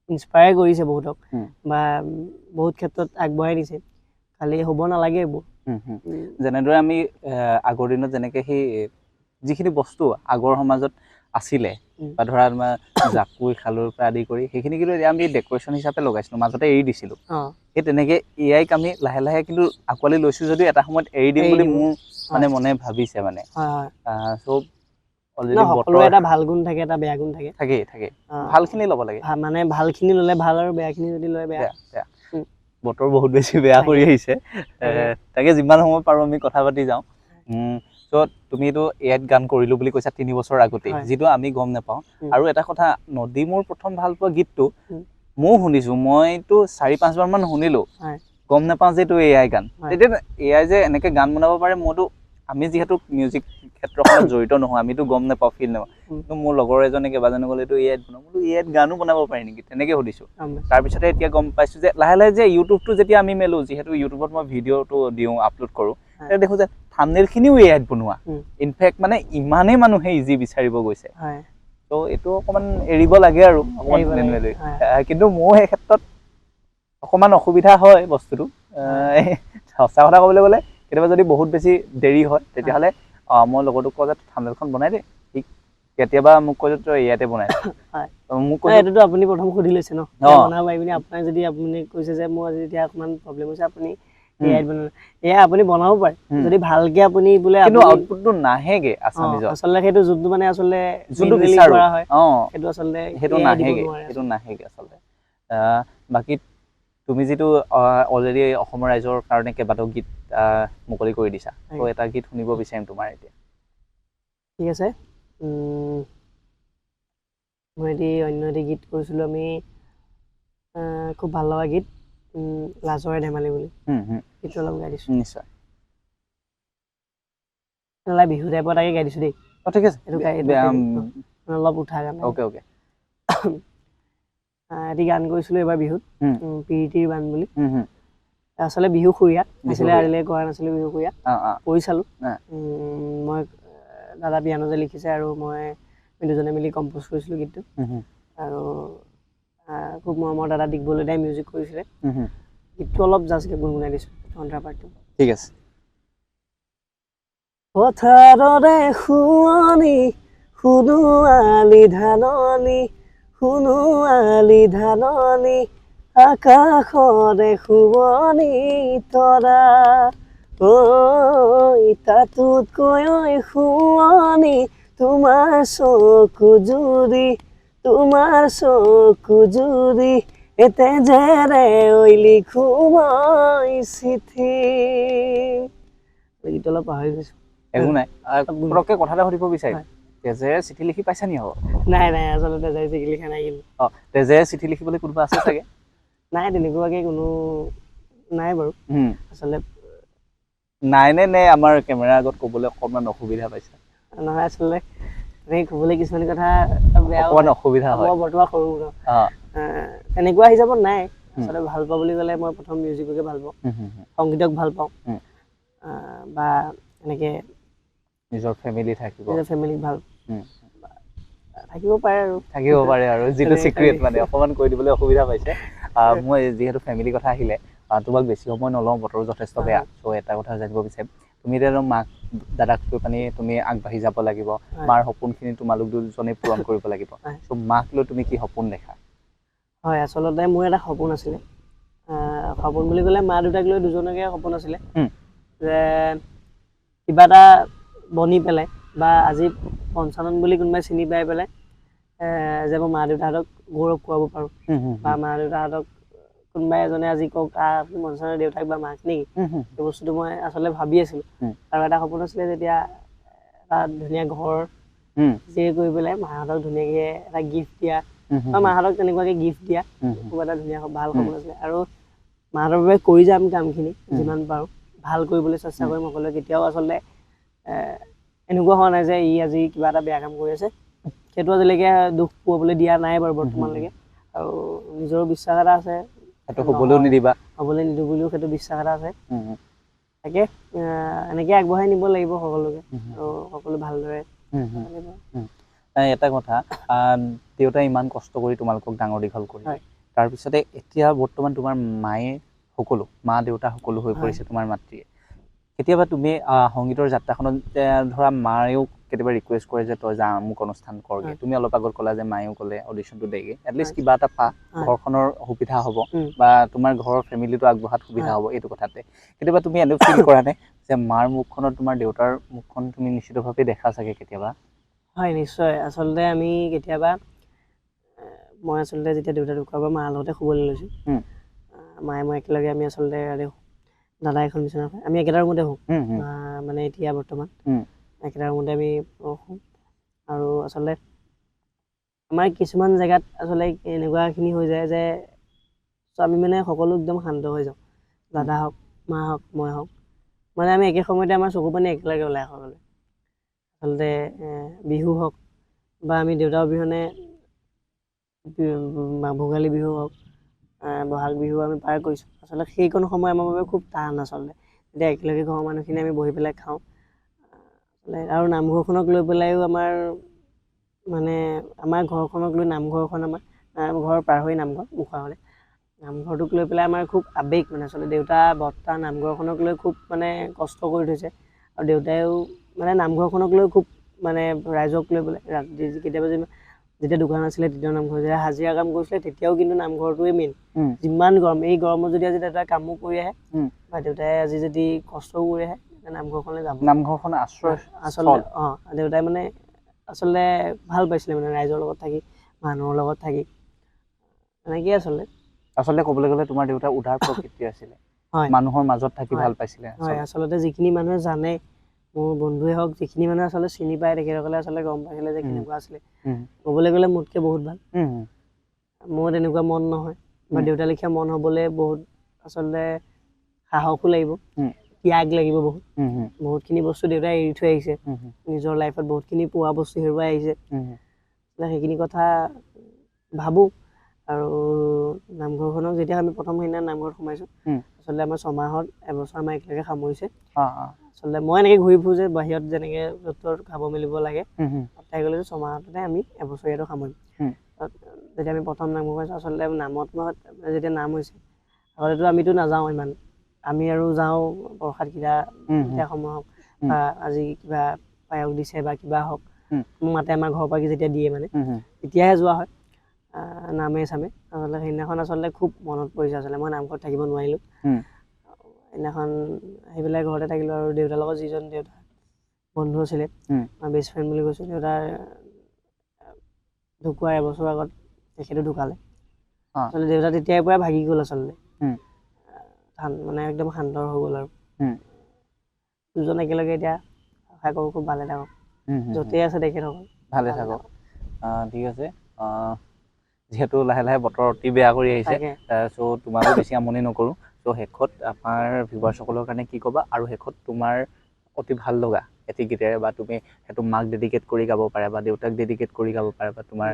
ইনস্পায়াৰ কৰিছে বহুতক বা বহুত ক্ষেত্ৰত আগবঢ়াই দিছে খালি হ'ব নালাগে এইবোৰ যেনেদৰে আমি আগৰ দিনত যেনেকৈ সেই যিখিনি বস্তু আগৰ সমাজত আছিলে বা ধৰা তোমাৰ জাকৈ খালৈৰ পৰা আদি কৰি সেইখিনি কিন্তু আমি ডেক'ৰেশ্যন হিচাপে লগাইছিলোঁ মাজতে এৰি দিছিলোঁ সেই তেনেকৈ এআইক আমি লাহে লাহে কিন্তু আঁকোৱালি লৈছোঁ যদিও এটা সময়ত এৰি দিম বুলি মোৰ মানে মনে ভাবিছে মানে চব সকলোৰে এটা ভাল গুণ থাকে এটা বেয়া গুণ থাকে থাকে ভালখিনি ল'ব লাগে মানে ভালখিনি ল'লে ভাল আৰু বেয়াখিনি যদি লয় বেয়া বতৰ বহুত বেছি বেয়া কৰি আহিছে তাকে যিমান সময় পাৰোঁ আমি কথা পাতি যাওঁ চ' তুমিতো এআইত গান কৰিলোঁ বুলি কৈছা 3 বছৰ আগতেই যিটো আমি গম নাপাওঁ আৰু এটা কথা নদী মোৰ প্ৰথম ভাল পোৱা গীতটো ময়ো শুনিছোঁ মইতো 4-5 বাৰমান শুনিলোঁ গম নাপাওঁ যে এইটো এআই গান তেতিয়া এআই যে এনেকৈ গান বনাব পাৰে মইতো আমি যিহেতু মিউজিক ক্ষেত্ৰখনত জড়িত নহয় আমিতো গম নাপাওঁ ফিল নাপাওঁ কিন্তু মোৰ লগৰ এজনে কেইবাজনে ক'লে এইটো এআইত বনাওঁ বোলো এআইত গানো বনাব পাৰি নেকি তেনেকৈ সুধিছোঁ তাৰপিছতে এতিয়া গম পাইছোঁ যে লাহে লাহে যে ইউটিউবটো যেতিয়া আমি মেলোঁ যিহেতু ইউটিউবত মই ভিডিঅ'টো দিওঁ আপলোড কৰোঁ তেতিয়া দেখোঁ যে থাম্বনেইলখিনিও এআইত বনোৱা ইনফেক্ট মানে ইমানেই মানুহে ইজি বিচাৰিব গৈছে ত' এইটো অকণমান এৰিব লাগে আৰু অকণমান কিন্তু মোৰ সেই ক্ষেত্ৰত অকণমান অসুবিধা হয় বস্তুটো সঁচা কথা ক'বলৈ গ'লে কেতিয়াবা যদি বহুত বেছি দেৰি হয় তেতিয়াহ'লে মই লগৰটোক কওঁ যে থাম্বনেইলখন বনাই দে ঠিক কেতিয়াবা মোক কৈ যে তই এআইতে বনাই মোক কৈ এইটোতো আপুনি প্ৰথম সুধি লৈছে ন বনাব পাৰিবি আপোনাৰ যদি আপুনি কৈছে যে মোৰ আজি এতিয়া অকণমান প্ৰব্লেম হৈছে আপুনি এআইত বনাব এআই আপুনি বনাব পাৰে যদি ভালকে আপুনি বোলে কিন্তু আউটপুটটো নাহেগে আছামিজত আচলতে সেইটো যোনটো মানে আচলতে যোনটো বিচাৰো কৰা হয় সেইটো আচলতে সেইটো নাহেগে আচলতে বাকী তুমি যিটো অলৰেডি অসমৰ ৰাইজৰ কাৰণে কেইবাটাও গীত মুকলি কৰি দিছা তো এটা গীত শুনিব বিচাৰিম তোমাৰ এতিয়া ঠিক আছে মই অন্য এটি গীত কৰিছিলোঁ আমি খুব ভাল লগা গীত লাজৰে ধেমালি বুলি গীতটো অলপ গাই দিছোঁ নিশ্চয় বিহু টাইপৰ এটাকে গাই দিছোঁ দেই ঠিক আছে অলপ উঠা গান অ'কে এটি গান কৰিছিলোঁ এইবাৰ বিহুত প্ৰীতিৰ বান বুলি আচলতে বিহু সুৰীয়া আছিলে আজিলৈকে কৰা নাছিলোঁ বিহু সুৰীয়া কৰি চালোঁ মই দাদা পিয়ানো যে লিখিছে আৰু মই দুজনে মিলি কম্প'জ কৰিছিলোঁ গীতটো আৰু খুব মৰমৰ দাদা দিগবলে দাই মিউজিক কৰিছিলে গীতটো অলপ জাষ্টকে গুণগুণাই দিছোঁ কণ্ট্ৰা পাৰ্টটো ঠিক আছে পথাৰৰে শুৱনি শুনো আলি ধাননি শুনো আলি ধাননি আকাশৰে শুৱনি তৰা তাতোতকৈ শুৱনি তোমাৰ চকু জুৰি এতে জেৰে লিখো মই চিঠি গীত অলপ পাহৰি গৈছোঁ একো নাই পটককৈ কথা এটা সুধিব বিচাৰিম তেজেৰে চিঠি লিখি পাইছা নি হ'ব নাই আচলতে তেজেৰে চিঠি লিখা নাই কিন্তু তেজেৰে চিঠি লিখিবলৈ কোনোবা আছে চাগে নাই তেনেকুৱাকৈ কোনো নাই বাৰু আচলতে নাই নে আমাৰ কেমেৰাৰ আগত ক'বলৈ অকণমান অসুবিধা পাইছা নহয় আচলতে ক'বলৈ কিছুমান কথা বেয়া অকণমান অসুবিধা হয় বৰ্তমান সৰু তেনেকুৱা হিচাপত নাই আচলতে ভাল পাওঁ বুলি ক'লে মই প্ৰথম মিউজিককে ভাল পাওঁ সংগীতক ভাল পাওঁ বা এনেকৈ নিজৰ ফেমিলি ফেমিলিক ভাল থাকিব পাৰে আৰু যিটো চিক্ৰেট মানে অকণমান কৈ দিবলৈ অসুবিধা পাইছে মই যিহেতু ফেমিলিৰ কথা আহিলে তোমাক বেছি সময় নলওঁ বতৰো যথেষ্ট বেয়া চ' এটা কথা জানিব বিচাৰিম তুমি এতিয়া মাক দাদাক কৈ পানি তুমি আগবাঢ়ি যাব লাগিব মাৰ সপোনখিনি তোমালোক দুজনে পূৰণ কৰিব লাগিব চ' মাক লৈ তুমি কি সপোন দেখা হয় আচলতে মোৰ এটা সপোন আছিলে সপোন বুলি ক'লে মা দেউতাক লৈ দুজনকে সপোন আছিলে যে কিবা এটা বনি পেলাই বা আজি পঞ্চানন বুলি কোনোবাই চিনি পাই পেলাই যে মই মা দেউতাহঁতক গৌৰৱ খুৱাব পাৰোঁ বা মা দেউতাহঁতক কোনোবাই এজনে আজি কওক আপুনি পঞ্চানৰ দেউতাক বা মাক নেকি সেই বস্তুটো মই আচলতে ভাবি আছিলোঁ আৰু এটা সপোন আছিলে যেতিয়া এটা ধুনীয়া ঘৰ যিয়ে কৰি পেলাই মাহঁতক ধুনীয়াকৈ এটা গিফ্ট দিয়া বা মাহঁতক তেনেকুৱাকৈ গিফ্ট দিয়া খুব এটা ধুনীয়া ভাল সপোন আছিলে আৰু মাহঁতৰ বাবে কৰি যাম কামখিনি যিমান পাৰোঁ ভাল কৰিবলৈ চেষ্টা কৰিম সকলোৱে কেতিয়াও আচলতে এনেকুৱা হোৱা নাই যে ই আজি কিবা এটা বেয়া কাম কৰি আছে সেইটো আজিলৈকে দুখ পোৱাবলৈ দিয়া নাই বাৰু বৰ্তমানলৈকে আৰু নিজৰো বিশ্বাস এটা আছে সেইটো হ'বলৈও নিদিবা হ'বলৈ নিদিওঁ বুলিও সেইটো বিশ্বাস এটা আছে হুম তাকে এনেকৈ আগবঢ়াই নিব লাগিব সকলোকে আৰু সকলো ভালদৰে হুম হুম এটা কথা দেউতাই ইমান কষ্ট কৰি তোমালোকক ডাঙৰ দীঘল কৰি তাৰপিছতে এতিয়া বৰ্তমান তোমাৰ মায়ে সকলো মা দেউতা সকলো হৈ পৰিছে তোমাৰ মাতৃয়ে কেতিয়াবা তুমি সংগীতৰ যাত্ৰাখনত ধৰা মায়েও কেতিয়াবা ৰিকুৱেষ্ট কৰে যে তই যা মোক অনুষ্ঠান কৰগে তুমি অলপ আগত ক'লা যে মায়েও ক'লে অডিশ্যনটো দেগে এটলিষ্ট কিবা এটা পা ঘৰখনৰ সুবিধা হ'ব বা তোমাৰ ঘৰৰ ফেমিলিটো আগবঢ়াত সুবিধা হ'ব এইটো কথাতে কেতিয়াবা তুমি এনে ফিল কৰা নে যে মাৰ মুখখনত তোমাৰ দেউতাৰ মুখখন তুমি নিশ্চিতভাৱে দেখা চাগে কেতিয়াবা হয় নিশ্চয় আচলতে আমি কেতিয়াবা মই আচলতে যেতিয়া দেউতা ঢুকুৱাৰ পৰা মাৰ লগতে শুবলৈ লৈছোঁ মায়ে মই একেলগে আমি আচলতে দাদা এখন বিচনা আমি একেটা ৰুমতে শুওঁ মানে এতিয়া বৰ্তমান একেটা ৰুমতে আমি শুওঁ আৰু আচলতে আমাৰ কিছুমান জেগাত আচলতে এনেকুৱাখিনি হৈ যায় যে আমি মানে সকলো একদম শান্ত হৈ যাওঁ দাদা হওক মা হওক মই হওক মানে আমি একে সময়তে আমাৰ চকু পানী একেলগে ওলাই সকলোৱে আচলতে বিহু হওক বা আমি দেউতা অবিহনে ভোগালী বিহু হওক বহাগ বিহু আমি পাৰ কৰিছোঁ আচলতে সেইকণ সময় আমাৰ বাবে খুব টান আচলতে এতিয়া একেলগে ঘৰৰ মানুহখিনি আমি বহি পেলাই খাওঁ আৰু নামঘৰখনক লৈ পেলাইও আমাৰ মানে আমাৰ ঘৰখনক লৈ নামঘৰখন আমাৰ ঘৰ পাৰ হৈ নামঘৰ মুখাহলে নামঘৰটোক লৈ পেলাই আমাৰ খুব আৱেগ মানে আচলতে দেউতা বৰ্তা নামঘৰখনক লৈ খুব মানে কষ্ট কৰি থৈছে আৰু দেউতাইও মানে নামঘৰখনক লৈ খুব মানে ৰাইজক লৈ পেলাই কেতিয়াবা যেতিয়া দোকান আছিলে তেতিয়া নামঘৰ যেতিয়া হাজিৰা কাম কৰিছিলে তেতিয়াও কিন্তু নামঘৰটোৱে মেইন যিমান গৰম এই গৰমত যদি আজি দেউতাই কামো কৰি আহে বা দেউতাই আজি যদি কষ্টও কৰি আহে নামঘৰখনলৈ যাব নামঘৰখন আশ্ৰয় আচলতে দেউতাই মানে আচলতে ভাল পাইছিলে মানে ৰাইজৰ লগত থাকি মানুহৰ লগত থাকি এনেকেই আচলতে ক'বলৈ গ'লে তোমাৰ দেউতা উদাৰ প্ৰকৃতিৰ আছিলে মানুহৰ মাজত থাকি ভাল পাইছিলে হয় আচলতে যিখিনি মানুহে জানে মোৰ বন্ধুৱে হওক যিখিনি মানুহে আচলতে চিনি পায় তেখেতসকলে আচলতে গম পাইছিলে যে কেনেকুৱা আছিলে ক'বলৈ গ'লে মোতকৈ বহুত ভাল মোৰ তেনেকুৱা মন নহয় বা দেউতা লেখীয়া মন হ'বলৈ বহুত আচলতে সাহসো লাগিব ত্যাগ লাগিব বহুতখিনি বস্তু দেউতাই এৰি থৈ আহিছে নিজৰ লাইফত বহুতখিনি পোৱা বস্তু হেৰুৱাই আহিছে সেইখিনি কথা ভাবোঁ আৰু নামঘৰখনক যেতিয়া আমি প্ৰথম সেইদিনা নামঘৰত সোমাইছোঁ আচলতে আমাৰ 6 মাহত এবছৰ আমাৰ একেলগে সামৰিছে আচলতে মই এনেকৈ ঘূৰি ফুৰোঁ যে বাহিৰত যেনেকৈ য'ত খাব মেলিব লাগে তাই গ'লে 6 মাহতে আমি এবছৰীয়াটো সামৰিম যেতিয়া আমি প্ৰথম নামঘৰ পাইছোঁ আচলতে নামত যেতিয়া নাম হৈছে আগতেতো আমিতো নাযাওঁ ইমান আমি আৰু যাওঁ প্ৰসাদকেইটা যেতিয়া সময় হওক বা আজি কিবা পায়স দিছে বা কিবা হওক মাতে আমাৰ ঘৰৰ পৰা যেতিয়া দিয়ে মানে তেতিয়াহে যোৱা হয় নামে চামে আচলতে সেইদিনাখন আচলতে খুব মনত পৰিছে আচলতে মই নামঘৰত থাকিব নোৱাৰিলোঁ সেইদিনাখন আহি পেলাই ঘৰতে থাকিলোঁ আৰু দেউতাৰ লগত যিজন দেউতাৰ বন্ধু আছিলে মই বেষ্ট ফ্ৰেণ্ড বুলি কৈছোঁ দেউতাৰ ঢুকুৱাৰ এবছৰ আগত তেখেতো ঢুকালে আচলতে দেউতা তেতিয়াৰ পৰাই ভাগি গ'ল আচলতে মানে একদম শান্ত হৈ গ'ল আৰু দুজন একেলগে এতিয়া আশা কৰোঁ খুব ভালে থাকক য'তেই আছে তেখেতসকল ভালে থাকক ঠিক আছে যিহেতু লাহে লাহে বতৰ অতি বেয়া কৰি আহিছে চ' তোমাকো বেছি আমনি নকৰোঁ চ' শেষত আমাৰ ভিউৱাৰ্ছসকলৰ কাৰণে কি ক'বা আৰু শেষত তোমাৰ অতি ভাল লগা এটি গীতেৰে বা তুমি সেইটো মাক ডেডিকেট কৰি গাব পাৰা বা দেউতাক ডেডিকেট কৰি গাব পাৰা বা তোমাৰ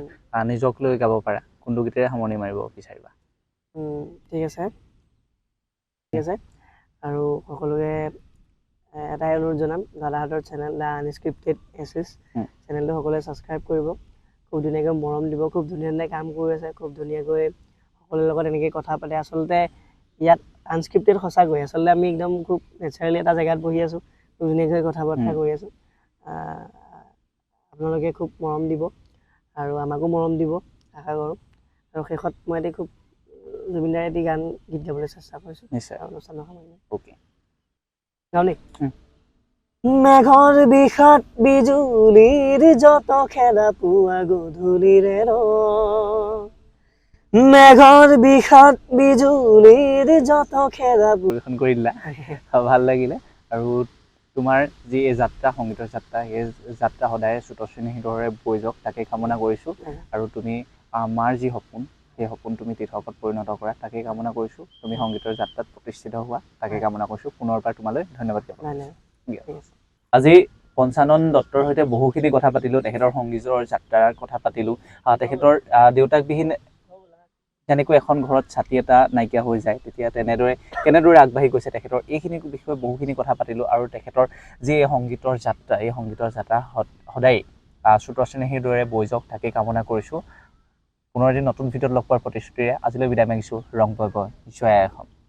নিজক লৈ গাব পাৰা কোনটো গীতেৰে সামৰণি মাৰিব বিচাৰিবা ঠিক আছে আৰু সকলোকে এটাই অনুৰোধ জনাম দাদাহঁতৰ চেনেল দ্য আনস্ক্ৰিপ্টেড এছেছ চেনেলটো সকলোৱে ছাবস্ক্ৰাইব কৰিব খুব ধুনীয়াকৈ মৰম দিব খুব ধুনীয়া ধুনীয়া কাম কৰি আছে খুব ধুনীয়াকৈ সকলোৰে লগত এনেকৈ কথা পাতে আচলতে ইয়াত আনস্ক্ৰিপ্টেড সঁচাকৈ আচলতে আমি একদম খুব নেচাৰেলি এটা জেগাত বহি আছোঁ খুব ধুনীয়াকৈ কথা বাৰ্তা কৰি আছোঁ আপোনালোকে খুব মৰম দিব আৰু আমাকো মৰম দিব আশা কৰোঁ আৰু শেষত মই এটি খুব জুবিনদাৰ এটি গীত গাবলৈ চেষ্টা কৰিছোঁ নিশ্চয় অনুষ্ঠানৰ সময়ত অ'কে গাঁৱনে মেঘৰ বিষাত বিজুলীৰ যত খেলা পুৱা গধূলিৰে মেঘৰ বিষাত বিজুলীৰ যত খেলা পৰিৱেশন কৰি দিলা ভাল লাগিলে আৰু তোমাৰ যি এই যাত্ৰা সংগীতৰ যাত্ৰা এই যাত্ৰা সদায় শ্ৰুতশ্ৰী হৃদয়ৰে বৈ যাওক তাকে কামনা কৰিছোঁ আৰু তুমি আমাৰ যি সপোন সেই সপোন তুমি তীৰ্থপথত পৰিণত কৰা তাকেই কামনা কৰিছোঁ তুমি সংগীতৰ যাত্ৰাত প্ৰতিষ্ঠিত হোৱা তাকে কামনা কৰিছোঁ পুনৰবাৰ তোমালৈ ধন্যবাদ জ্ঞাপন আজি পঞ্চানন দত্তৰ সৈতে বহুখিনি কথা পাতিলোঁ তেখেতৰ সংগীতৰ যাত্ৰাৰ কথা পাতিলোঁ তেখেতৰ দেউতাকবিহীন যেনেকৈ এখন ঘৰত ছাতি এটা নাইকিয়া হৈ যায় তেতিয়া তেনেদৰে কেনেদৰে আগবাঢ়ি গৈছে তেখেতৰ এইখিনি বিষয়ে বহুখিনি কথা পাতিলোঁ আৰু তেখেতৰ যি এই সংগীতৰ যাত্ৰা এই সংগীতৰ যাত্ৰা সদায় শ্ৰোতা শ্ৰেণীৰ দৰে বৈ যাওক তাকেই কামনা কৰিছোঁ পুনৰ এদিন নতুন ভিডিঅ'ত লগ পোৱাৰ প্ৰতিশ্ৰুতিৰে আজিলৈ বিদায় মাগিছোঁ ৰং বয় বয় জয় আই অসম।